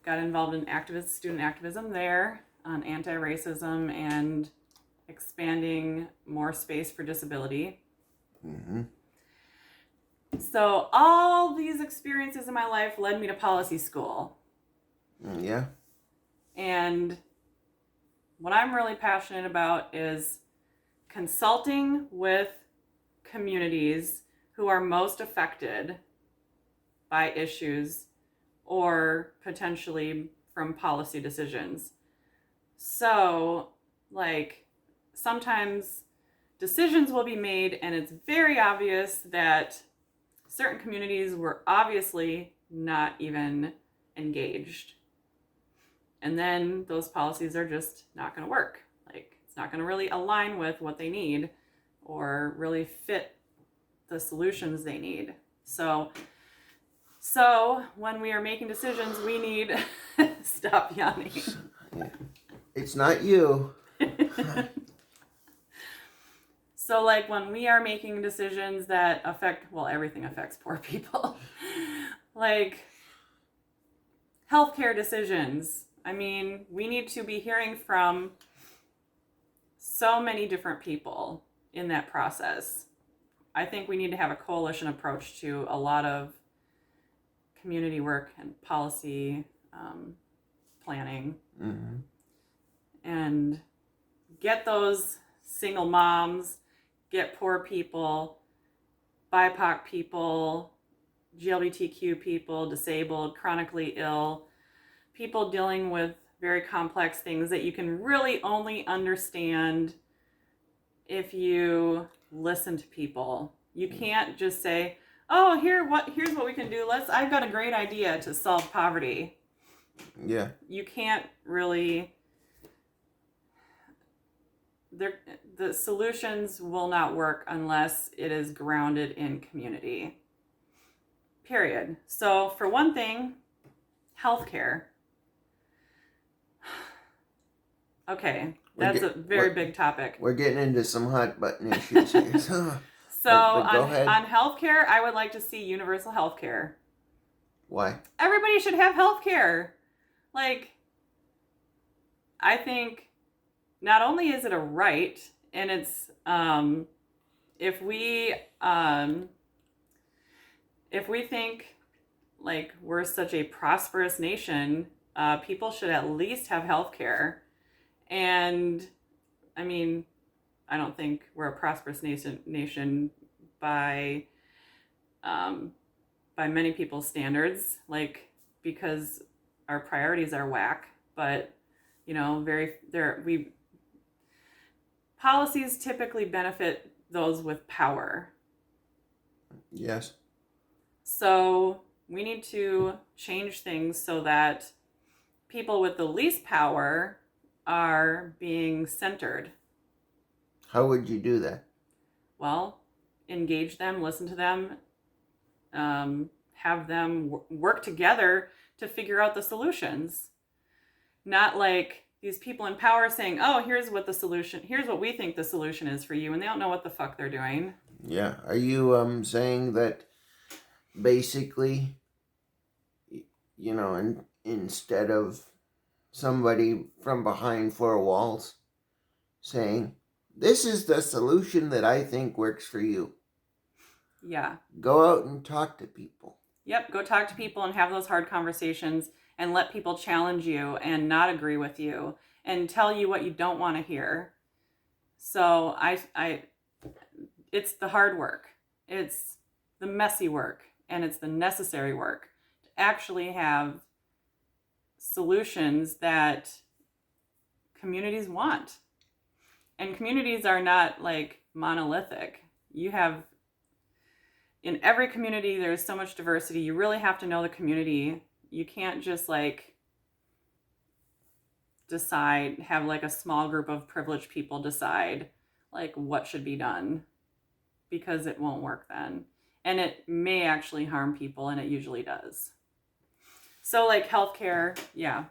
Got involved in student activism there on anti-racism and expanding more space for disability. Mm-hmm. So all these experiences in my life led me to policy school. Yeah. And what I'm really passionate about is consulting with communities who are most affected by issues or potentially from policy decisions. So, like, sometimes decisions will be made and it's very obvious that certain communities were obviously not even engaged. And then those policies are just not going to work. Like, it's not going to really align with what they need or really fit the solutions they need. So when we are making decisions, we need stop yawning. It's not you. So, like, when we are making decisions that affect, well, everything affects poor people. Like, healthcare decisions. I mean, we need to be hearing from so many different people in that process. I think we need to have a coalition approach to a lot of community work and policy planning. Mm-hmm. And get those single moms, get poor people, BIPOC people, GLBTQ people, disabled, chronically ill, people dealing with very complex things that you can really only understand if you listen to people. You can't just say, oh, here's what we can do. I've got a great idea to solve poverty. Yeah. You can't really, the solutions will not work unless it is grounded in community. Period. So for one thing, healthcare. Okay, that's a very big topic. We're getting into some hot button issues here. So but go ahead. On healthcare, I would like to see universal healthcare. Why? Everybody should have healthcare. Like, I think not only is it a right, and it's if we think like we're such a prosperous nation, people should at least have healthcare. And I mean, I don't think we're a prosperous nation by many people's standards, like, because our priorities are whack. But policies typically benefit those with power. Yes. So we need to change things so that people with the least power are being centered. How would you do that? Well, engage them, listen to them, have them work together to figure out the solutions. Not like these people in power saying, oh, here's what we think the solution is for you, and they don't know what the fuck they're doing. Yeah. Are you saying that basically, instead of somebody from behind four walls saying, this is the solution that I think works for you. Yeah. Go out and talk to people. Yep. Go talk to people and have those hard conversations and let people challenge you and not agree with you and tell you what you don't want to hear. So it's the hard work. It's the messy work, and it's the necessary work to actually have solutions that communities want. And communities are not like monolithic. In every community, there's so much diversity. You really have to know the community. You can't just like have like a small group of privileged people decide like what should be done, because it won't work then. And it may actually harm people, and it usually does. So like healthcare, yeah.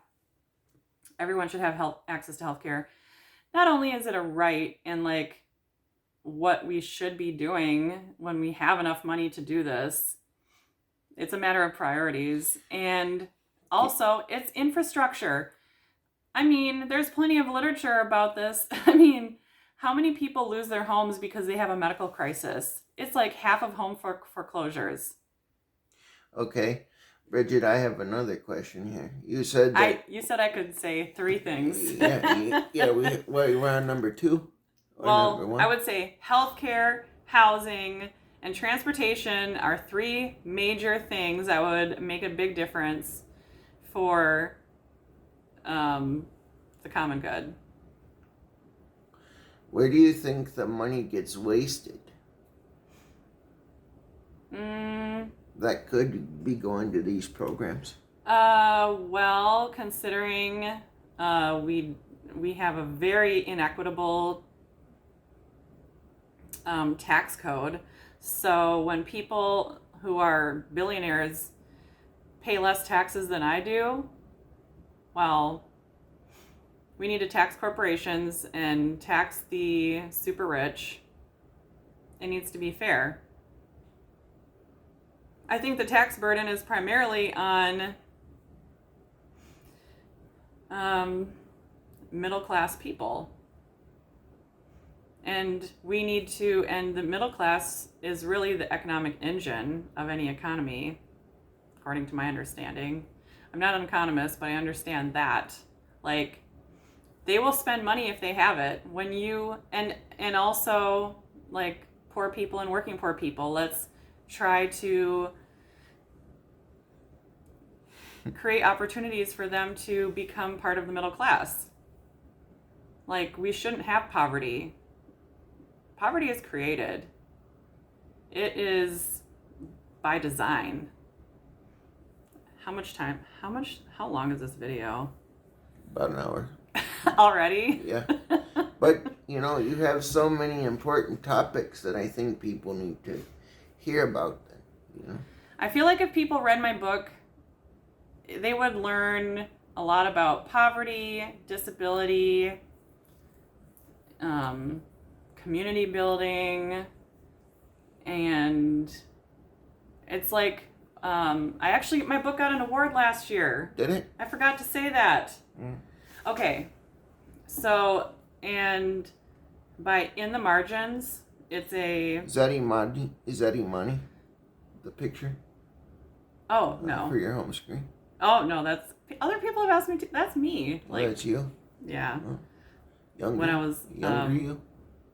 Everyone should have access to healthcare. Not only is it a right and like what we should be doing when we have enough money to do this, it's a matter of priorities. And also it's infrastructure. I mean, there's plenty of literature about this. I mean, how many people lose their homes because they have a medical crisis? It's like half of home foreclosures. Okay. Bridget, I have another question here. You said that... You said I could say three things. We're on number 2? Well, number 1? I would say healthcare, housing, and transportation are three major things that would make a big difference for the common good. Where do you think the money gets wasted? That could be going to these programs. Well, considering we have a very inequitable tax code, so when people who are billionaires pay less taxes than I do, well, we need to tax corporations and tax the super rich. It needs to be fair. I think the tax burden is primarily on middle class people. And we need to, and the middle class is really the economic engine of any economy, according to my understanding. I'm not an economist, but I understand that. Like, they will spend money if they have it. When you, and also, like, poor people and working poor people, let's try to create opportunities for them to become part of the middle class. Like, we shouldn't have poverty. Poverty is created. It is by design. How long is this video? About an hour. Already? Yeah. But, you know, you have so many important topics that I think people need to hear about. You know? I feel like if people read my book, they would learn a lot about poverty, disability, community building, and it's like, my book got an award last year. Did it? I forgot to say that. Okay, so, and by In the Margins, it's a... Is that Imani? The picture? Oh, no. For your home screen? Oh, no, that's... Other people have asked me to... That's me. Like, that's you? Yeah. Oh. Younger? When I was... Younger you?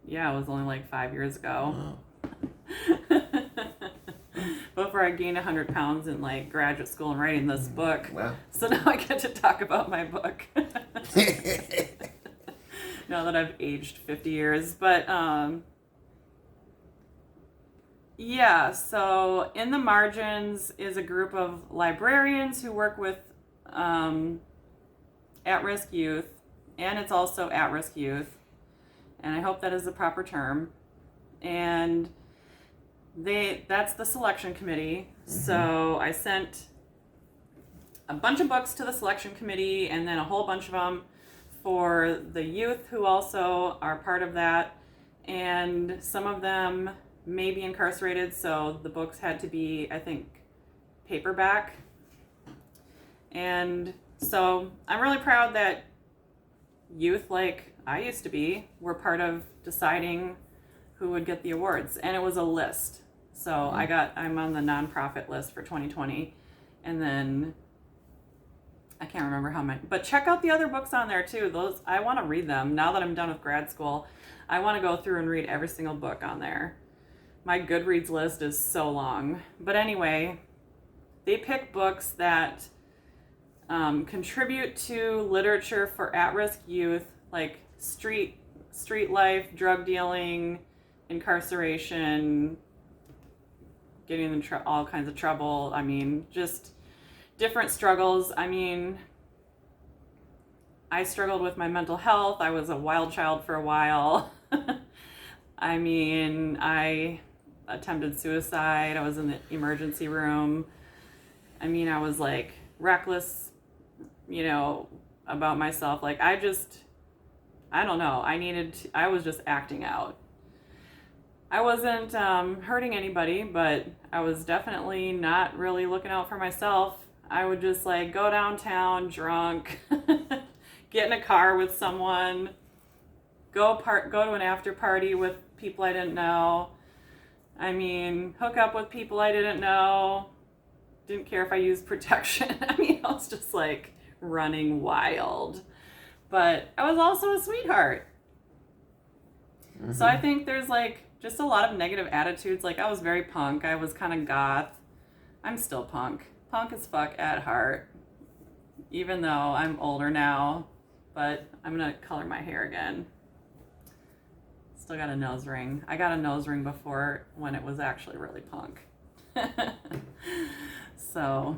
Yeah, it was only like 5 years ago. Oh. Before I gained 100 pounds in like graduate school and writing this book. Wow. So now I get to talk about my book. Now that I've aged 50 years. But yeah, so In the Margins is a group of librarians who work with at-risk youth, and it's also at-risk youth, and I hope that is the proper term. And that's the selection committee. Mm-hmm. So I sent a bunch of books to the selection committee, and then a whole bunch of them for the youth who also are part of that. And some of them may be incarcerated, so the books had to be, I think, paperback. And so I'm really proud that youth, like I used to be, were part of deciding who would get the awards. And it was a list. So I'm on the nonprofit list for 2020. And then I can't remember how many, but check out the other books on there too. Those, I want to read them. Now that I'm done with grad school, I want to go through and read every single book on there. My Goodreads list is so long. But anyway, they pick books that contribute to literature for at-risk youth, like street life, drug dealing, incarceration, getting in all kinds of trouble. I mean, just different struggles. I mean, I struggled with my mental health. I was a wild child for a while. I mean, I attempted suicide. I was in the emergency room. I mean, I was like reckless, you know, about myself. Like I don't know. I was just acting out. I wasn't hurting anybody, but I was definitely not really looking out for myself. I would just like go downtown drunk, get in a car with someone, go to an after party with people I didn't know. I mean, hook up with people I didn't know. Didn't care if I used protection. I mean, I was just like running wild. But I was also a sweetheart. Mm-hmm. So I think there's like just a lot of negative attitudes. Like, I was very punk. I was kind of goth. I'm still punk. Punk as fuck at heart. Even though I'm older now. But I'm going to color my hair again. Still got a nose ring. I got a nose ring before when it was actually really punk. So,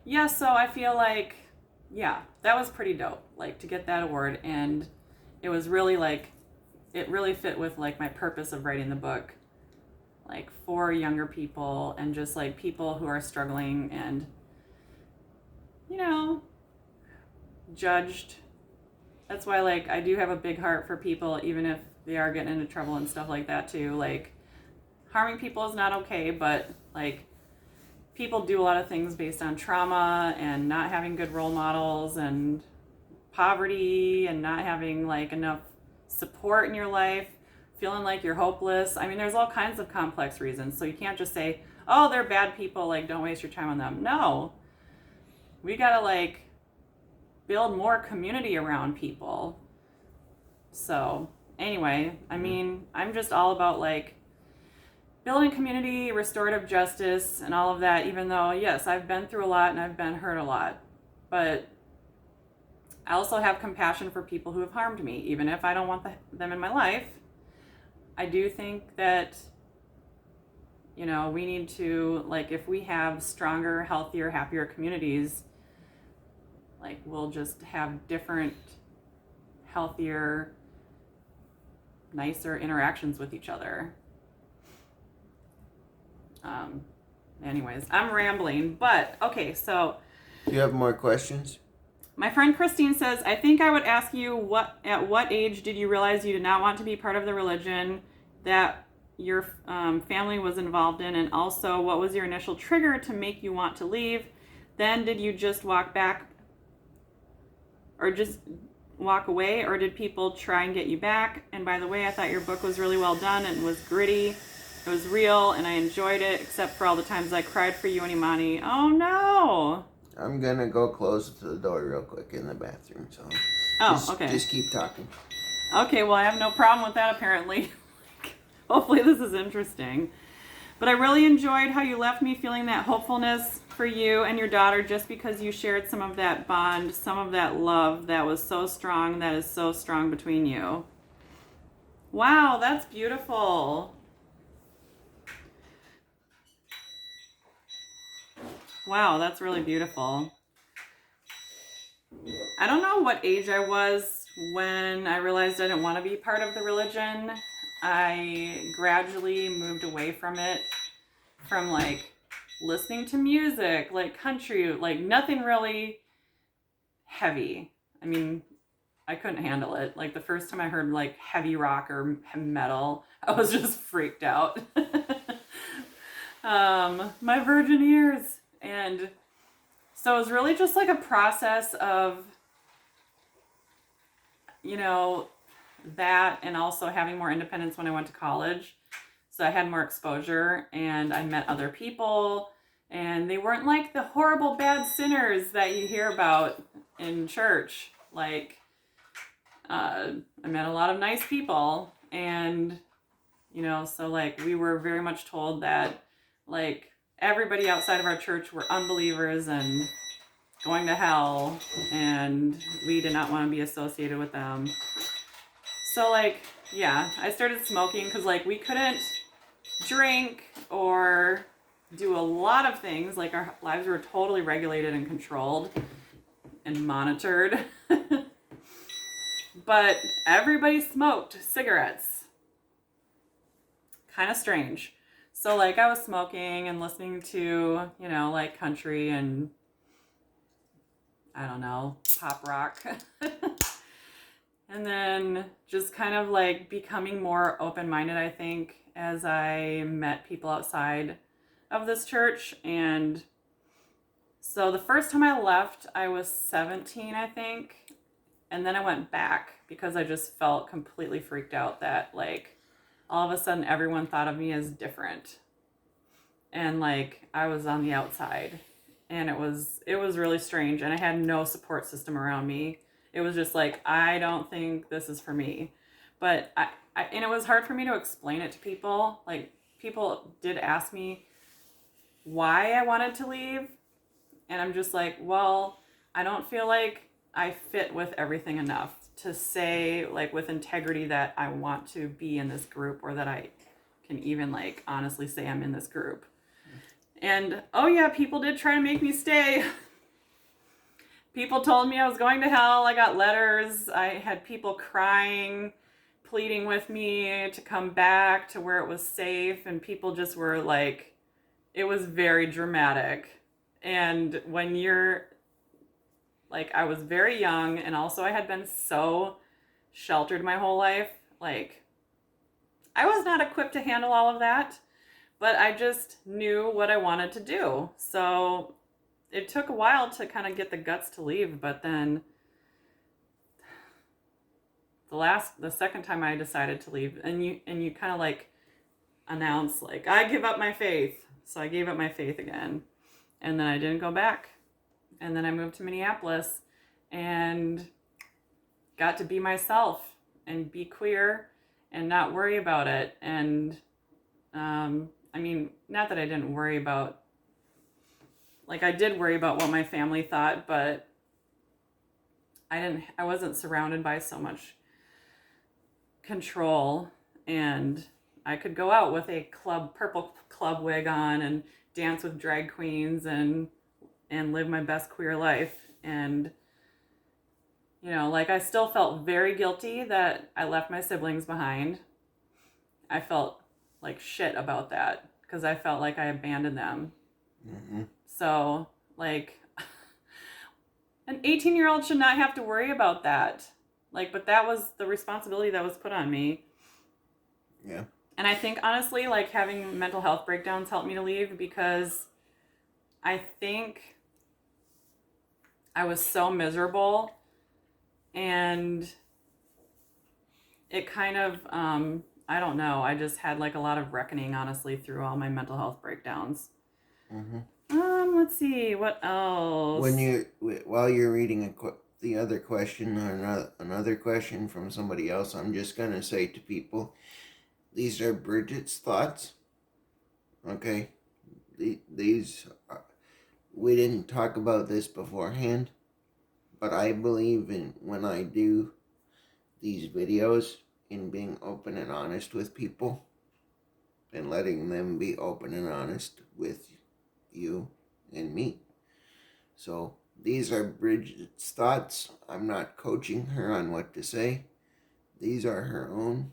yeah, so I feel like, yeah, that was pretty dope, like, to get that award. And it was really, like, it really fit with, like, my purpose of writing the book, like, for younger people and just, like, people who are struggling and, you know, judged. That's why, like, I do have a big heart for people, even if they are getting into trouble and stuff like that, too. Like, harming people is not okay, but, like, people do a lot of things based on trauma and not having good role models and poverty and not having, like, enough support in your life, feeling like you're hopeless. I mean, there's all kinds of complex reasons. So you can't just say, oh, they're bad people, like, don't waste your time on them. No. We gotta, like, build more community around people. So anyway, I mean, I'm just all about, like, building community, restorative justice, and all of that, even though, yes, I've been through a lot and I've been hurt a lot. But I also have compassion for people who have harmed me, even if I don't want them in my life. I do think that, you know, we need to, like, if we have stronger, healthier, happier communities, like, we'll just have different, healthier, nicer interactions with each other. Anyways, I'm rambling, but okay, so. Do you have more questions? My friend Christine says, I think I would ask you at what age did you realize you did not want to be part of the religion that your family was involved in, and also what was your initial trigger to make you want to leave? Then did you just walk back or just walk away, or did people try and get you back? And by the way, I thought your book was really well done and was gritty. It was real, and I enjoyed it, except for all the times I cried for you and Imani. Oh, no. I'm going to go close the door real quick in the bathroom. So Okay. Just keep talking. Okay, well, I have no problem with that, apparently. Hopefully this is interesting. But I really enjoyed how you left me feeling that hopefulness for you and your daughter, just because you shared some of that bond, some of that love that was so strong, that is so strong between you. Wow, that's beautiful. Wow, that's really beautiful. I don't know what age I was when I realized I didn't want to be part of the religion. I gradually moved away from it, from, like, listening to music, like country, like nothing really heavy. I mean, I couldn't handle it. Like, the first time I heard, like, heavy rock or metal, I was just freaked out. My virgin ears. And so it was really just like a process of, you know, that, and also having more independence when I went to college. So I had more exposure, and I met other people, and they weren't like the horrible bad sinners that you hear about in church. Like, I met a lot of nice people, and, you know, so, like, we were very much told that, like, everybody outside of our church were unbelievers and going to hell, and we did not want to be associated with them. So, like, yeah, I started smoking because, like, we couldn't drink or do a lot of things. Like, our lives were totally regulated and controlled and monitored. But everybody smoked cigarettes. Kind of strange. So, like, I was smoking and listening to, you know, like, country and, I don't know, pop rock. And then just kind of, like, becoming more open-minded, I think, as I met people outside of this church. And so the first time I left, I was 17, I think. And then I went back because I just felt completely freaked out that, like, all of a sudden everyone thought of me as different. And, like, I was on the outside. And it was really strange. And I had no support system around me. It was just like, I don't think this is for me. But and it was hard for me to explain it to people. Like, people did ask me why I wanted to leave. And I'm just like, well, I don't feel like I fit with everything enough to say, like, with integrity that I want to be in this group, or that I can even, like, honestly say I'm in this group. And, oh yeah, people did try to make me stay. People told me I was going to hell. I got letters. I had people crying, pleading with me to come back to where it was safe. And people just were like, it was very dramatic. And when you're, like, I was very young, and also I had been so sheltered my whole life. Like, I was not equipped to handle all of that, but I just knew what I wanted to do. So it took a while to kind of get the guts to leave, but then the second time I decided to leave, and you kind of like announce, like, I give up my faith. So I gave up my faith again, and then I didn't go back. And then I moved to Minneapolis and got to be myself and be queer and not worry about it. And I mean, not that I didn't worry about, like, I did worry about what my family thought, but I wasn't surrounded by so much control, and I could go out with a purple club wig on and dance with drag queens and live my best queer life. And, you know, like, I still felt very guilty that I left my siblings behind. I felt like shit about that because I felt like I abandoned them. Mm-hmm. So, like, an 18-year-old should not have to worry about that. Like, but that was the responsibility that was put on me. Yeah. And I think, honestly, like, having mental health breakdowns helped me to leave, because I think I was so miserable, and it kind of, I don't know, I just had, like, a lot of reckoning, honestly, through all my mental health breakdowns. Mm-hmm. Let's see, what else? While you're reading the other question, or another question from somebody else, I'm just going to say to people, these are Bridget's thoughts, okay? These we didn't talk about this beforehand, but I believe in, when I do these videos, in being open and honest with people and letting them be open and honest with you and me. So these are Bridget's thoughts. I'm not coaching her on what to say. These are her own,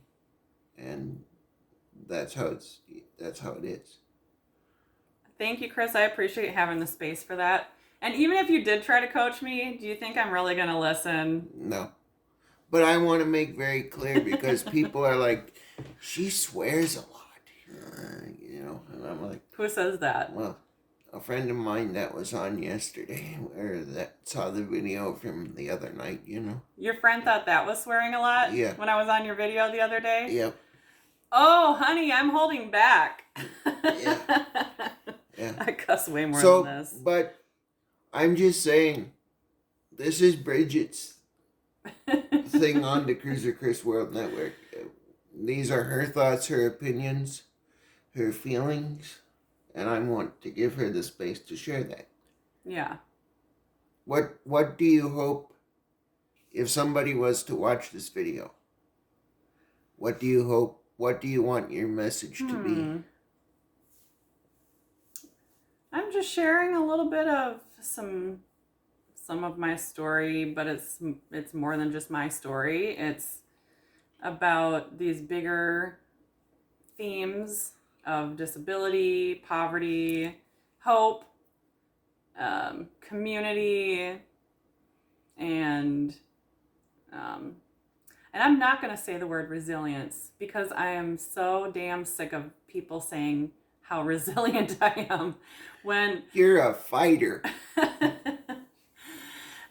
and that's how it is. Thank you, Chris. I appreciate having the space for that. And even if you did try to coach me, do you think I'm really going to listen? No. But I want to make very clear, because people are like, she swears a lot, you know, and I'm like... Who says that? Well, a friend of mine that was on yesterday, or that saw the video from the other night, you know. Your friend thought that was swearing a lot? Yeah. When I was on your video the other day? Yep. Oh, honey, I'm holding back. Yeah. Yeah. I cuss way more than this. But I'm just saying, this is Bridget's thing on the Cruiser Chris World Network. These are her thoughts, her opinions, her feelings, and I want to give her the space to share that. Yeah. What do you hope, if somebody was to watch this video, what do you hope, what do you want your message to be? I'm just sharing a little bit of some of my story, but it's more than just my story. It's about these bigger themes of disability, poverty, hope, community, and I'm not going to say the word resilience, because I am so damn sick of people saying how resilient I am when... You're a fighter.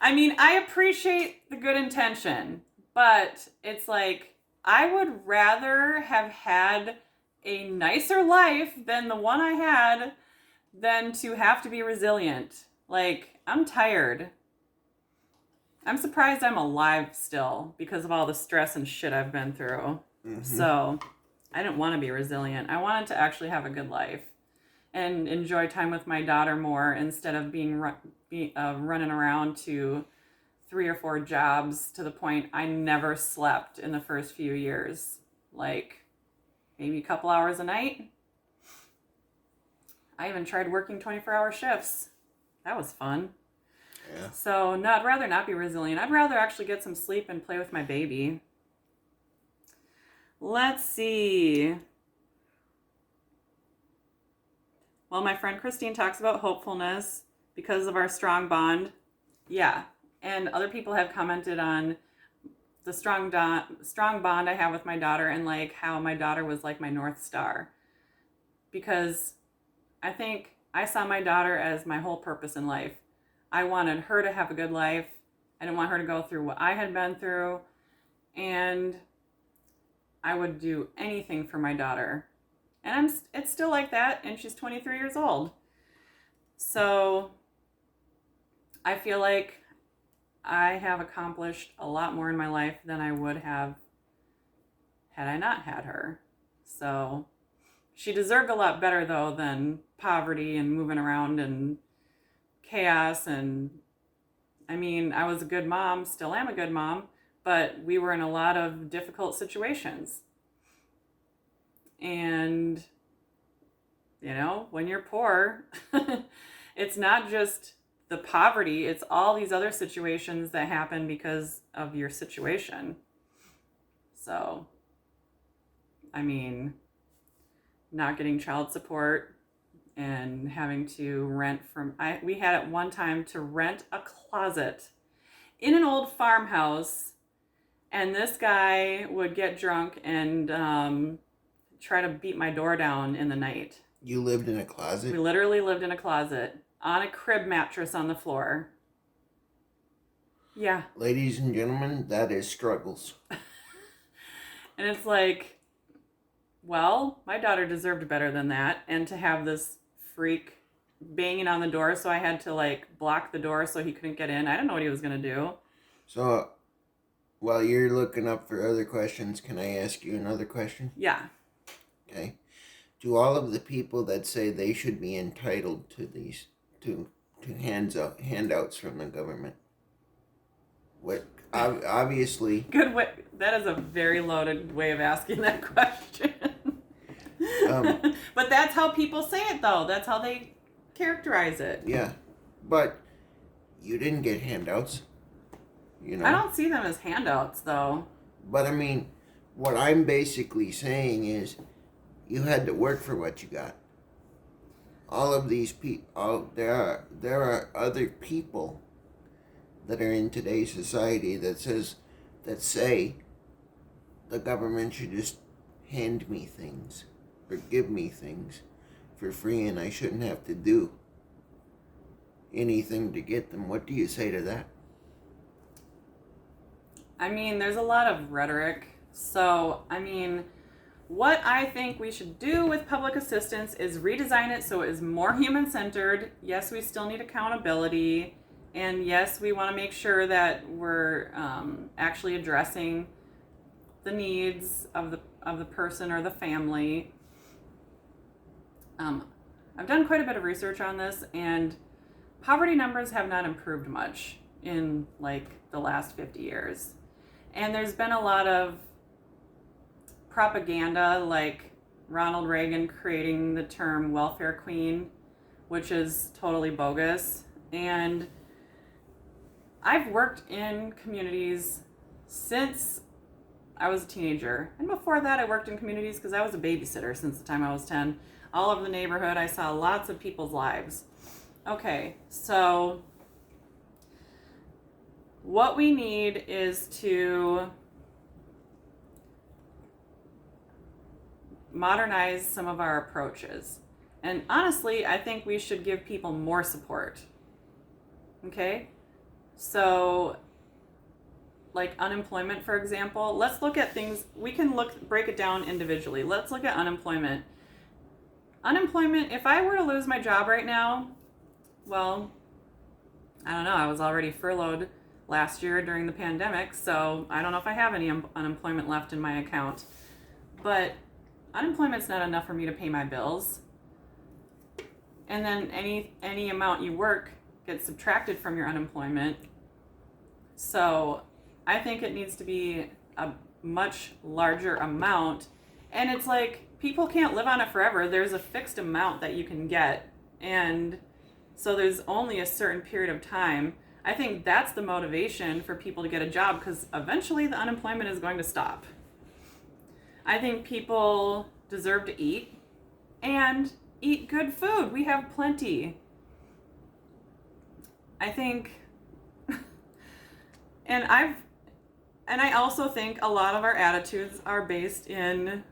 I mean, I appreciate the good intention, but it's like, I would rather have had a nicer life than the one I had than to have to be resilient. Like, I'm tired. I'm surprised I'm alive still because of all the stress and shit I've been through. Mm-hmm. So I didn't want to be resilient. I wanted to actually have a good life and enjoy time with my daughter more instead of running around to 3 or 4 jobs to the point I never slept in the first few years. Like maybe a couple hours a night. I even tried working 24-hour shifts. That was fun. Yeah. So no, I'd rather not be resilient. I'd rather actually get some sleep and play with my baby. Let's see. Well, my friend Christine talks about hopefulness because of our strong bond. Yeah. And other people have commented on the strong bond I have with my daughter and like how my daughter was like my North Star. Because I think I saw my daughter as my whole purpose in life. I wanted her to have a good life. I didn't want her to go through what I had been through. And I would do anything for my daughter. And it's still like that, and she's 23 years old. So I feel like I have accomplished a lot more in my life than I would have had I not had her. So she deserved a lot better, though, than poverty and moving around and chaos. And I mean, I was a good mom, still am a good mom, but we were in a lot of difficult situations. And, you know, when you're poor, it's not just the poverty, it's all these other situations that happen because of your situation. So, I mean, not getting child support and having to rent we had at one time to rent a closet in an old farmhouse, and this guy would get drunk and try to beat my door down in the night. You lived in a closet? We literally lived in a closet on a crib mattress on the floor. Yeah. Ladies and gentlemen, that is struggles. And it's like, well, my daughter deserved better than that. And to have this freak banging on the door, so I had to like block the door so he couldn't get in. I didn't know what he was going to do. So, while you're looking up for other questions, can I ask you another question? Yeah. Okay. Do all of the people that say they should be entitled to these to handouts from the government? What obviously Good way. That is a very loaded way of asking that question. But that's how people say it, though. That's how they characterize it. Yeah, but you didn't get handouts. You know. I don't see them as handouts, though. But I mean, what I'm basically saying is, you had to work for what you got. All of these people, there are other people that are in today's society that say the government should just hand me things or give me things for free, and I shouldn't have to do anything to get them. What do you say to that? I mean, there's a lot of rhetoric. So, I mean, what I think we should do with public assistance is redesign it so it is more human-centered. Yes, we still need accountability. And yes, we want to make sure that we're actually addressing the needs of the person or the family. I've done quite a bit of research on this, and poverty numbers have not improved much in like the last 50 years. And there's been a lot of propaganda, like Ronald Reagan creating the term welfare queen, which is totally bogus. And I've worked in communities since I was a teenager. And before that, I worked in communities because I was a babysitter since the time I was 10. All over the neighborhood, I saw lots of people's lives. Okay, so what we need is to modernize some of our approaches. And honestly, I think we should give people more support. Okay? So, like unemployment, for example, let's look at things, we can break it down individually. Let's look at unemployment. Unemployment, if I were to lose my job right now, well, I don't know, I was already furloughed last year during the pandemic, so I don't know if I have any unemployment left in my account. But unemployment's not enough for me to pay my bills. And then any amount you work gets subtracted from your unemployment. So I think it needs to be a much larger amount. And it's like, people can't live on it forever. There's a fixed amount that you can get. And so there's only a certain period of time. I think that's the motivation for people to get a job, because eventually the unemployment is going to stop. I think people deserve to eat and eat good food. We have plenty. I think, and I also think a lot of our attitudes are based in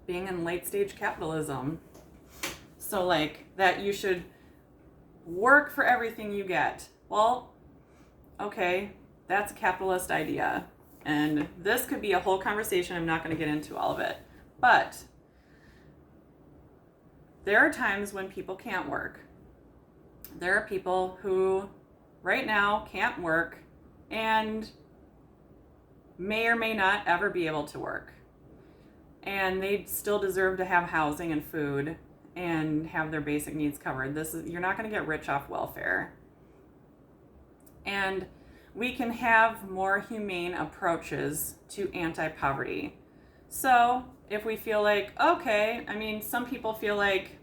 being in late stage capitalism. So like that you should work for everything you get. Well, okay, that's a capitalist idea. And this could be a whole conversation. I'm not going to get into all of it. But there are times when people can't work. There are people who right now can't work and may or may not ever be able to work. And they still deserve to have housing and food and have their basic needs covered. You're not going to get rich off welfare. And we can have more humane approaches to anti-poverty. So if we feel like, okay, I mean, some people feel like,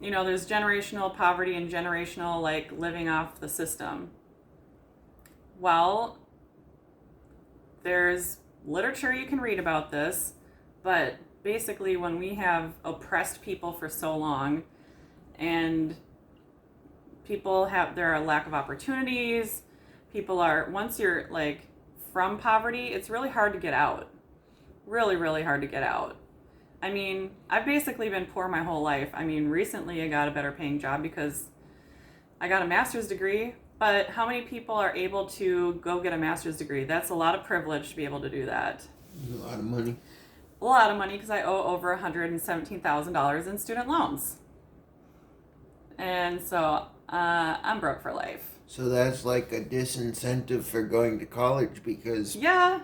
you know, there's generational poverty and generational like living off the system. Well, there's literature you can read about this, but basically when we have oppressed people for so long and there are a lack of opportunities, once you're like from poverty, it's really hard to get out. Really, really hard to get out. I mean, I've basically been poor my whole life. I mean, recently I got a better paying job because I got a master's degree, but how many people are able to go get a master's degree? That's a lot of privilege to be able to do that. A lot of money. A lot of money, because I owe over $117,000 in student loans. And so I'm broke for life. So that's like a disincentive for going to college, because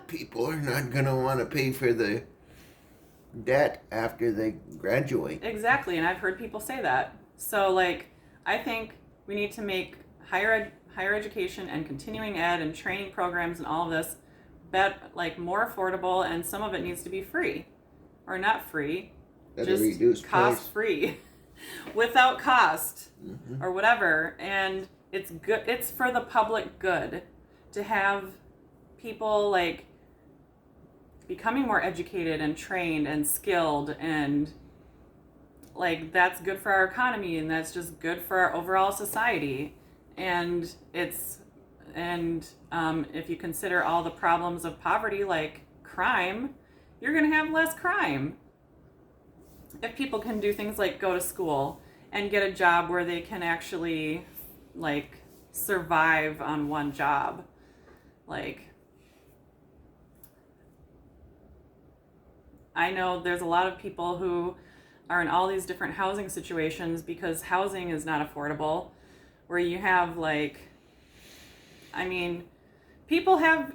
people are not going to want to pay for the debt after they graduate. Exactly, and I've heard people say that. So like, I think we need to make higher education and continuing ed and training programs and all of this more affordable, and some of it needs to be free, or not free, just cost free, without cost, or whatever. And it's good. It's for the public good to have people like becoming more educated and trained and skilled, and like that's good for our economy, and that's just good for our overall society. And if you consider all the problems of poverty, like crime, you're going to have less crime. If people can do things like go to school and get a job where they can actually like survive on one job, like I know there's a lot of people who are in all these different housing situations because housing is not affordable, where you have like, I mean, people have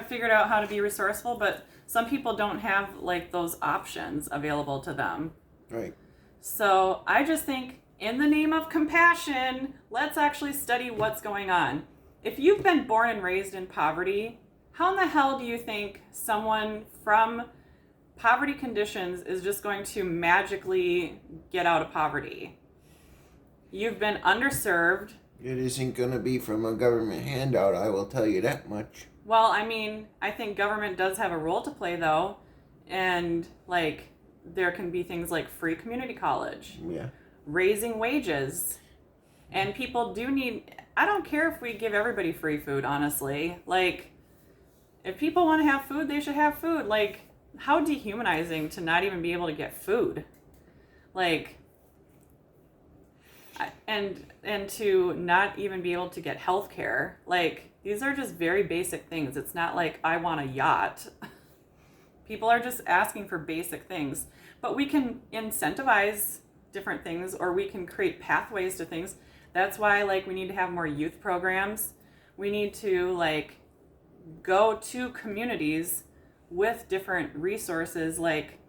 figured out how to be resourceful, but some people don't have like those options available to them. Right. So I just think, in the name of compassion, let's actually study what's going on. If you've been born and raised in poverty, how in the hell do you think someone from poverty conditions is just going to magically get out of poverty? You've been underserved. It isn't going to be from a government handout, I will tell you that much. Well, I mean, I think government does have a role to play, though. And, like, there can be things like free community college. Yeah. Raising wages. And people do need... I don't care if we give everybody free food, honestly. Like, if people want to have food, they should have food. Like, how dehumanizing to not even be able to get food. Like... And to not even be able to get health care. Like, these are just very basic things. It's not like I want a yacht. People are just asking for basic things. But we can incentivize different things, or we can create pathways to things. That's why, like, we need to have more youth programs. We need to, like, go to communities with different resources, like,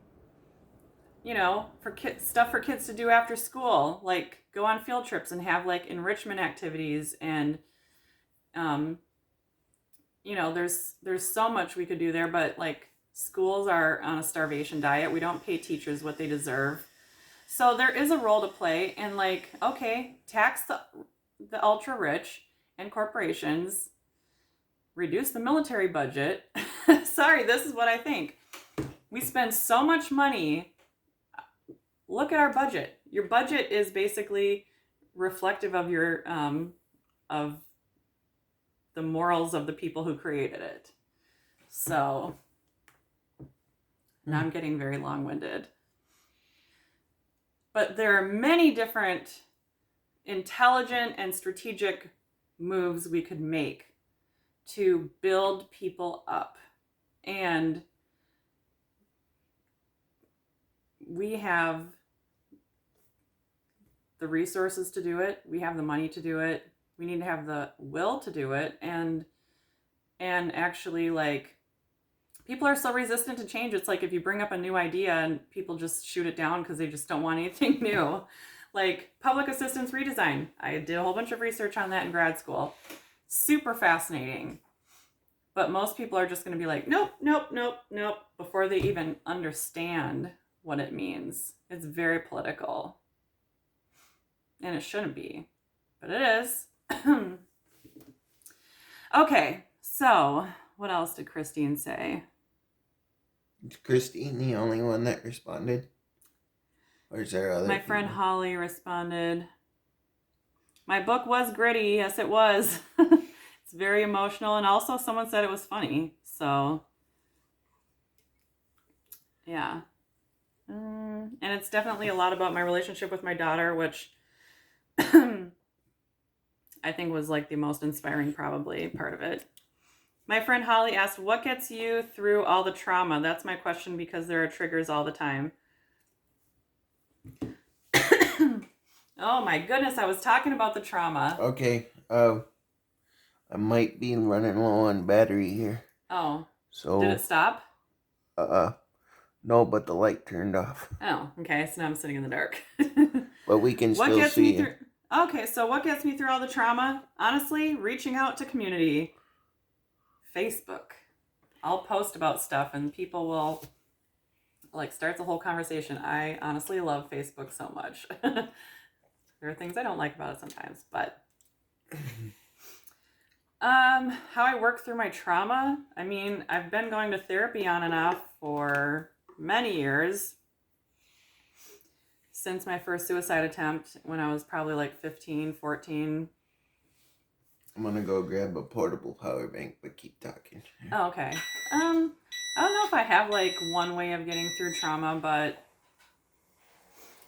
you know, for kids, stuff for kids to do after school, like go on field trips and have like enrichment activities. And you know, there's so much we could do there, but like schools are on a starvation diet. We don't pay teachers what they deserve. So there is a role to play. And like, okay, tax the ultra rich and corporations, reduce the military budget. Sorry, this is what I think. We spend so much money. Look at our budget. Your budget is basically reflective of your of the morals of the people who created it. So now I'm getting very long-winded. But there are many different intelligent and strategic moves we could make to build people up. And we have the resources to do it. We have the money to do it. We need to have the will to do it. And actually, like, people are so resistant to change. It's like if you bring up a new idea and people just shoot it down because they just don't want anything new. Like public assistance redesign. I did a whole bunch of research on that in grad school. Super fascinating. But most people are just going to be like, nope, nope, nope, nope, before they even understand what it means. It's very political. And it shouldn't be, but it is. Okay, so what else did Christine say? Is Christine the only one that responded? Or is there other My people? friend Holly responded, my book was gritty. Yes, it was. It's very emotional. And also someone said it was funny. So, yeah. And it's definitely a lot about my relationship with my daughter, which I think was like the most inspiring, probably, part of it. My friend Holly asked, what gets you through all the trauma? That's my question because there are triggers all the time. Oh my goodness, I was talking about the trauma. Okay, I might be running low on battery here. Oh, so did it stop? No, but the light turned off. Oh, okay, so now I'm sitting in the dark. But we can still see it. Okay, so what gets me through all the trauma? Honestly, reaching out to community. Facebook. I'll post about stuff and people will like start the whole conversation. I honestly love Facebook so much. There are things I don't like about it sometimes, but how I work through my trauma. I mean, I've been going to therapy on and off for many years. Since my first suicide attempt when I was probably like 15, 14. I'm gonna go grab a portable power bank, but keep talking. Oh, okay. I don't know if I have like one way of getting through trauma, but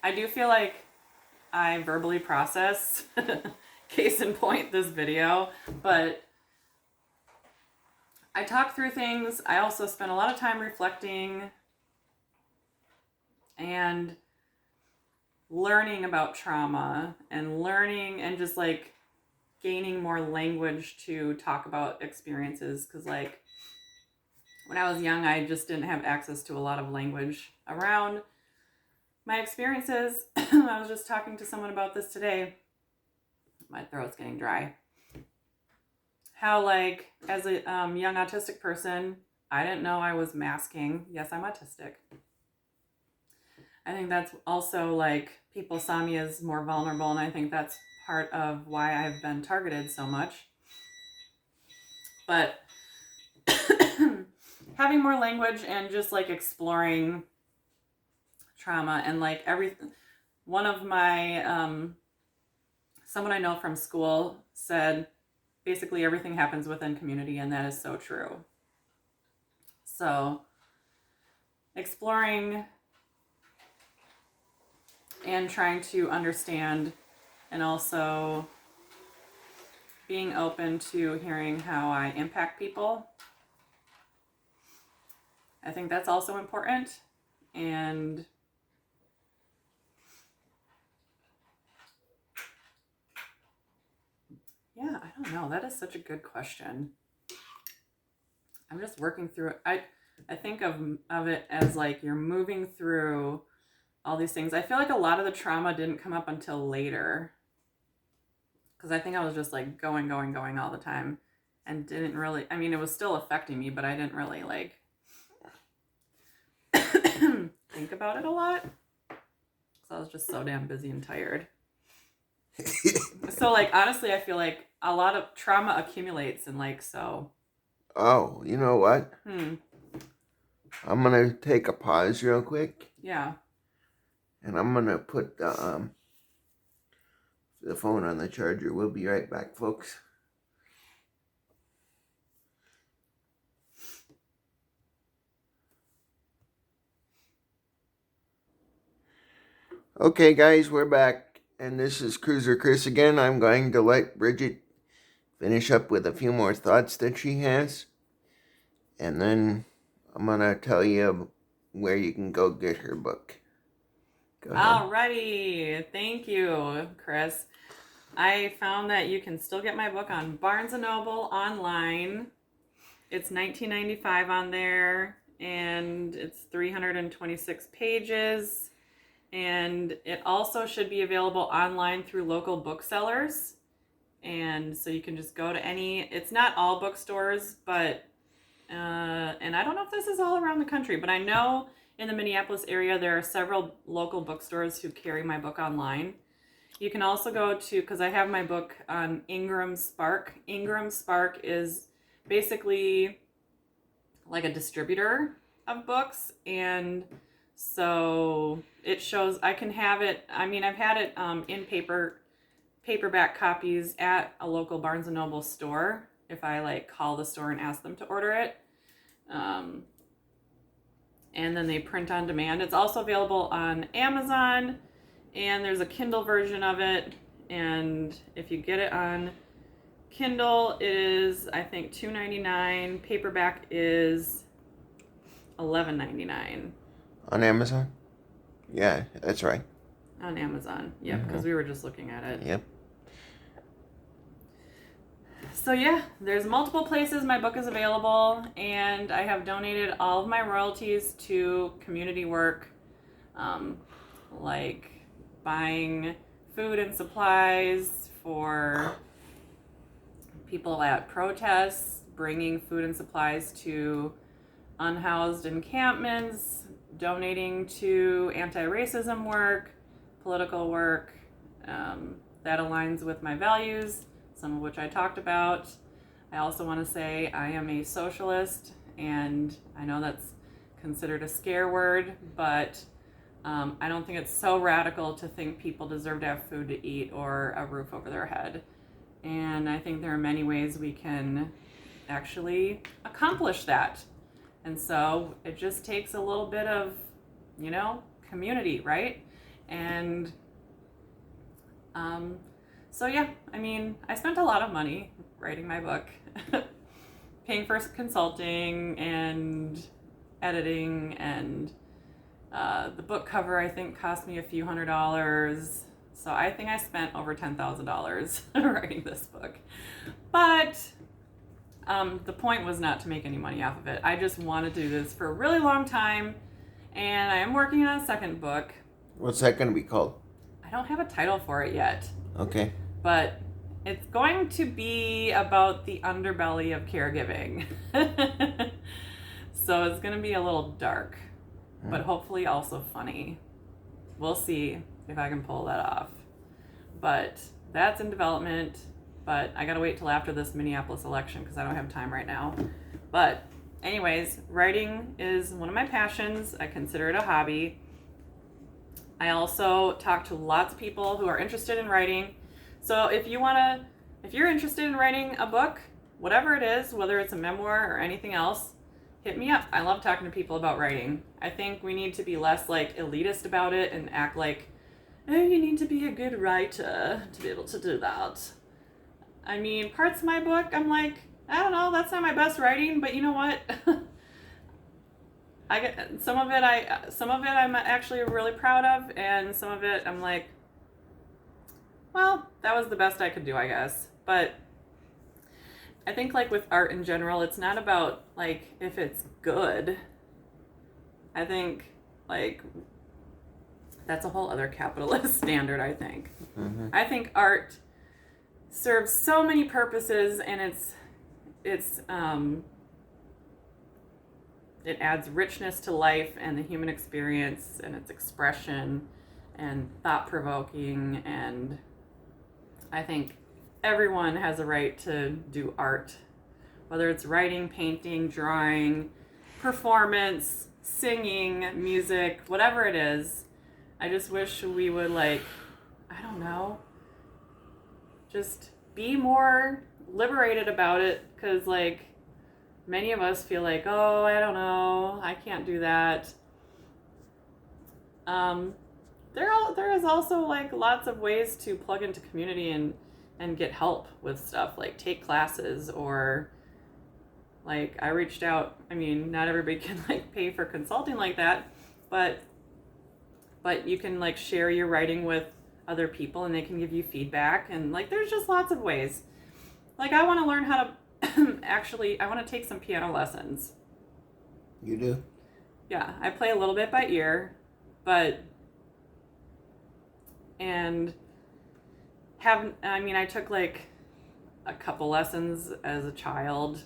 I do feel like I verbally process. Case in point, this video. But I talk through things. I also spend a lot of time reflecting and learning about trauma and learning and just like gaining more language to talk about experiences. Because like when I was young, I just didn't have access to a lot of language around my experiences. I was just talking to someone about this today. My throat's getting dry. How like as a young autistic person, I didn't know I was masking. Yes, I'm autistic. I think that's also like people saw me as more vulnerable, and I think that's part of why I've been targeted so much. But having more language and just like exploring trauma and like everything. One of my someone I know from school said basically everything happens within community, and that is so true. So exploring and trying to understand, and also being open to hearing how I impact people. I think that's also important. And Yeah, I don't know. That is such a good question. I'm just working through it. I think of it as like you're moving through all these things. I feel like a lot of the trauma didn't come up until later. Because I think I was just like going all the time and didn't really, I mean, it was still affecting me, but I didn't really like think about it a lot. Because I was just so damn busy and tired. So, like, honestly, I feel like a lot of trauma accumulates and, like, so. Oh, you know what? I'm going to take a pause real quick. Yeah. And I'm going to put the phone on the charger. We'll be right back, folks. Okay, guys, we're back. And this is Cruiser Chris again. I'm going to let Bridget finish up with a few more thoughts that she has. And then I'm going to tell you where you can go get her book. Go ahead. Alrighty. Thank you, Chris. I found that you can still get my book on Barnes & Noble online. It's $19.95 on there, and it's 326 pages. And it also should be available online through local booksellers. And so you can just go to any, it's not all bookstores, but, and I don't know if this is all around the country, but I know in the Minneapolis area, there are several local bookstores who carry my book online. You can also go to, because I have my book on Ingram Spark. Ingram Spark is basically like a distributor of books, and so it shows, I can have it, I mean, I've had it in paperback copies at a local Barnes & Noble store if I like call the store and ask them to order it. And then they print on demand. It's also available on Amazon, and there's a Kindle version of it. And if you get it on Kindle, it is, I think, $2.99. Paperback is $11.99. On Amazon? Yeah, that's right. On Amazon. Yep, because we were just looking at it. Yep. So yeah, there's multiple places my book is available, and I have donated all of my royalties to community work, like buying food and supplies for people at protests, bringing food and supplies to unhoused encampments, donating to anti-racism work, political work that aligns with my values, some of which I talked about. I also want to say I am a socialist, and I know that's considered a scare word, but I don't think it's so radical to think people deserve to have food to eat or a roof over their head. And I think there are many ways we can actually accomplish that. And so it just takes a little bit of, community, right? And so yeah, I mean, I spent a lot of money writing my book, paying for consulting and editing, and the book cover I think cost me a few $100s. So I think I spent over $10,000 writing this book. But the point was not to make any money off of it. I just wanted to do this for a really long time, and I am working on a second book. What's that going to be called? I don't have a title for it yet. Okay. But it's going to be about the underbelly of caregiving. So it's going to be a little dark, but hopefully also funny. We'll see if I can pull that off. But that's in development. But I gotta wait till after this Minneapolis election because I don't have time right now. But anyways, writing is one of my passions. I consider it a hobby. I also talk to lots of people who are interested in writing. So if you're interested in writing a book, whatever it is, whether it's a memoir or anything else, hit me up. I love talking to people about writing. I think we need to be less like elitist about it and act like, oh, you need to be a good writer to be able to do that. I mean, parts of my book, I'm like, I don't know, that's not my best writing, but you know what? I get some of it I'm actually really proud of, and some of it I'm like, well, that was the best I could do, I guess. But I think like with art in general, it's not about like if it's good. I think like that's a whole other capitalist standard, I think. Mm-hmm. I think art serves so many purposes, and it's it adds richness to life and the human experience and its expression and thought-provoking, and I think everyone has a right to do art, whether it's writing, painting, drawing, performance, singing, music, whatever it is. I just wish we would I don't know, just be more liberated about it, because many of us feel like, oh, I don't know, I can't do that. There is also lots of ways to plug into community and get help with stuff, like take classes, or I reached out. I mean, not everybody can pay for consulting like that, but you can share your writing with other people and they can give you feedback, and there's just lots of ways. I want to learn how to actually, I want to take some piano lessons. You do? Yeah, I play a little bit by ear, I took a couple lessons as a child,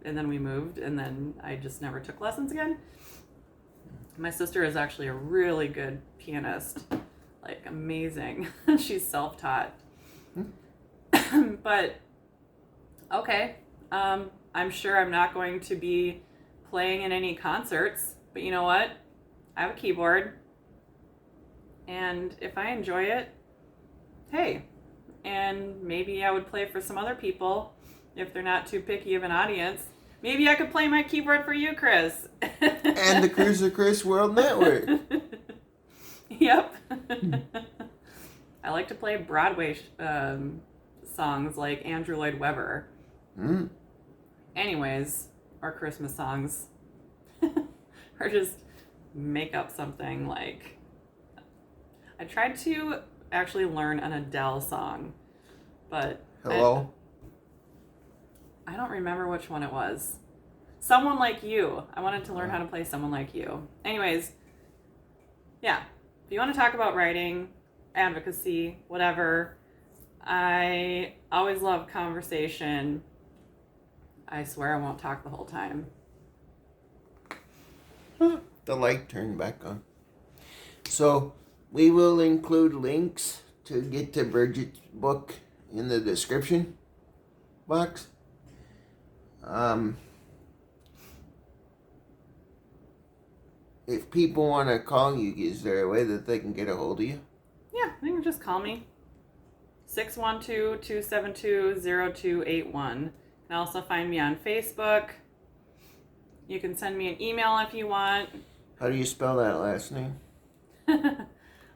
and then we moved, and then I just never took lessons again. My sister is actually a really good pianist, amazing. She's self-taught. But okay, I'm sure I'm not going to be playing in any concerts, but you know what? I have a keyboard, and if I enjoy it, hey, and maybe I would play for some other people if they're not too picky of an audience. Maybe I could play my keyboard for you, Chris. And the Cruiser Chris World Network. Yep. I like to play Broadway songs like Andrew Lloyd Webber. Mm. Anyways, or Christmas songs. Or just make up something I tried to actually learn an Adele song, but Hello? I don't remember which one it was. Someone Like You. I wanted to learn how to play Someone Like You. Anyways, yeah. If you want to talk about writing, advocacy, whatever, I always love conversation. I swear I won't talk the whole time. The light turned back on. So, we will include links to get to Bridget's book in the description box. If people want to call you, is there a way that they can get a hold of you? Yeah, they can just call me. 612-272-0281. You can also find me on Facebook. You can send me an email if you want. How do you spell that last name?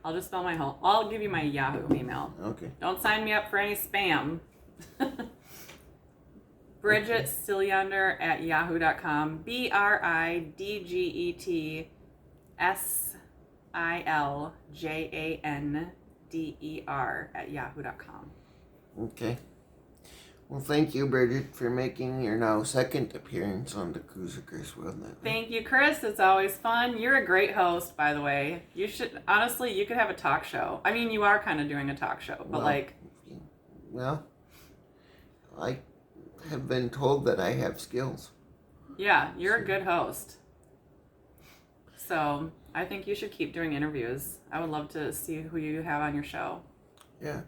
I'll just spell I'll give you my Yahoo email. Okay. Don't sign me up for any spam. Bridget Siljander at yahoo.com. BridgetSiljander at yahoo.com. Okay. Well, thank you, Bridget, for making your now second appearance on the Cruiser Chris World Network. Thank you, Chris. It's always fun. You're a great host, by the way. You should, honestly, you could have a talk show. I mean, you are kind of doing a talk show, but Well, I have been told that I have skills. Yeah, you're a good host. So I think you should keep doing interviews. I would love to see who you have on your show. Yeah.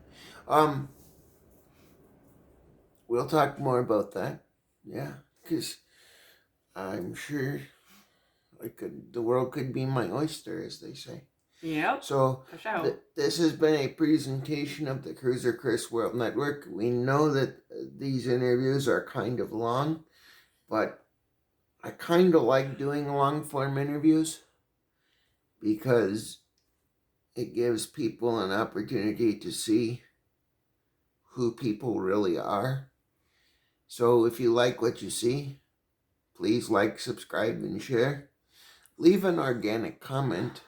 We'll talk more about that. Yeah, because I'm sure the world could be my oyster, as they say. Yep. So for sure. This has been a presentation of the Cruiser Chris World Network. We know that these interviews are kind of long, but I kind of like doing long form interviews because it gives people an opportunity to see who people really are. So if you like what you see, please like, subscribe, and share. Leave an organic comment.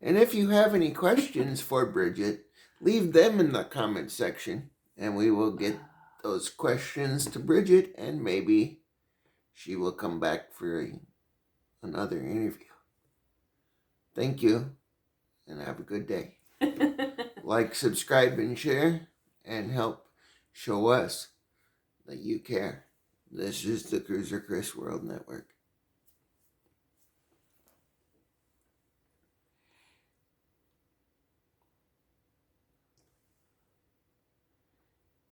And if you have any questions for Bridget, leave them in the comment section, and we will get those questions to Bridget, and maybe she will come back for another interview. Thank you, and have a good day. Like, subscribe, and share, and help show us that you care. This is the Cruiser Chris World Network.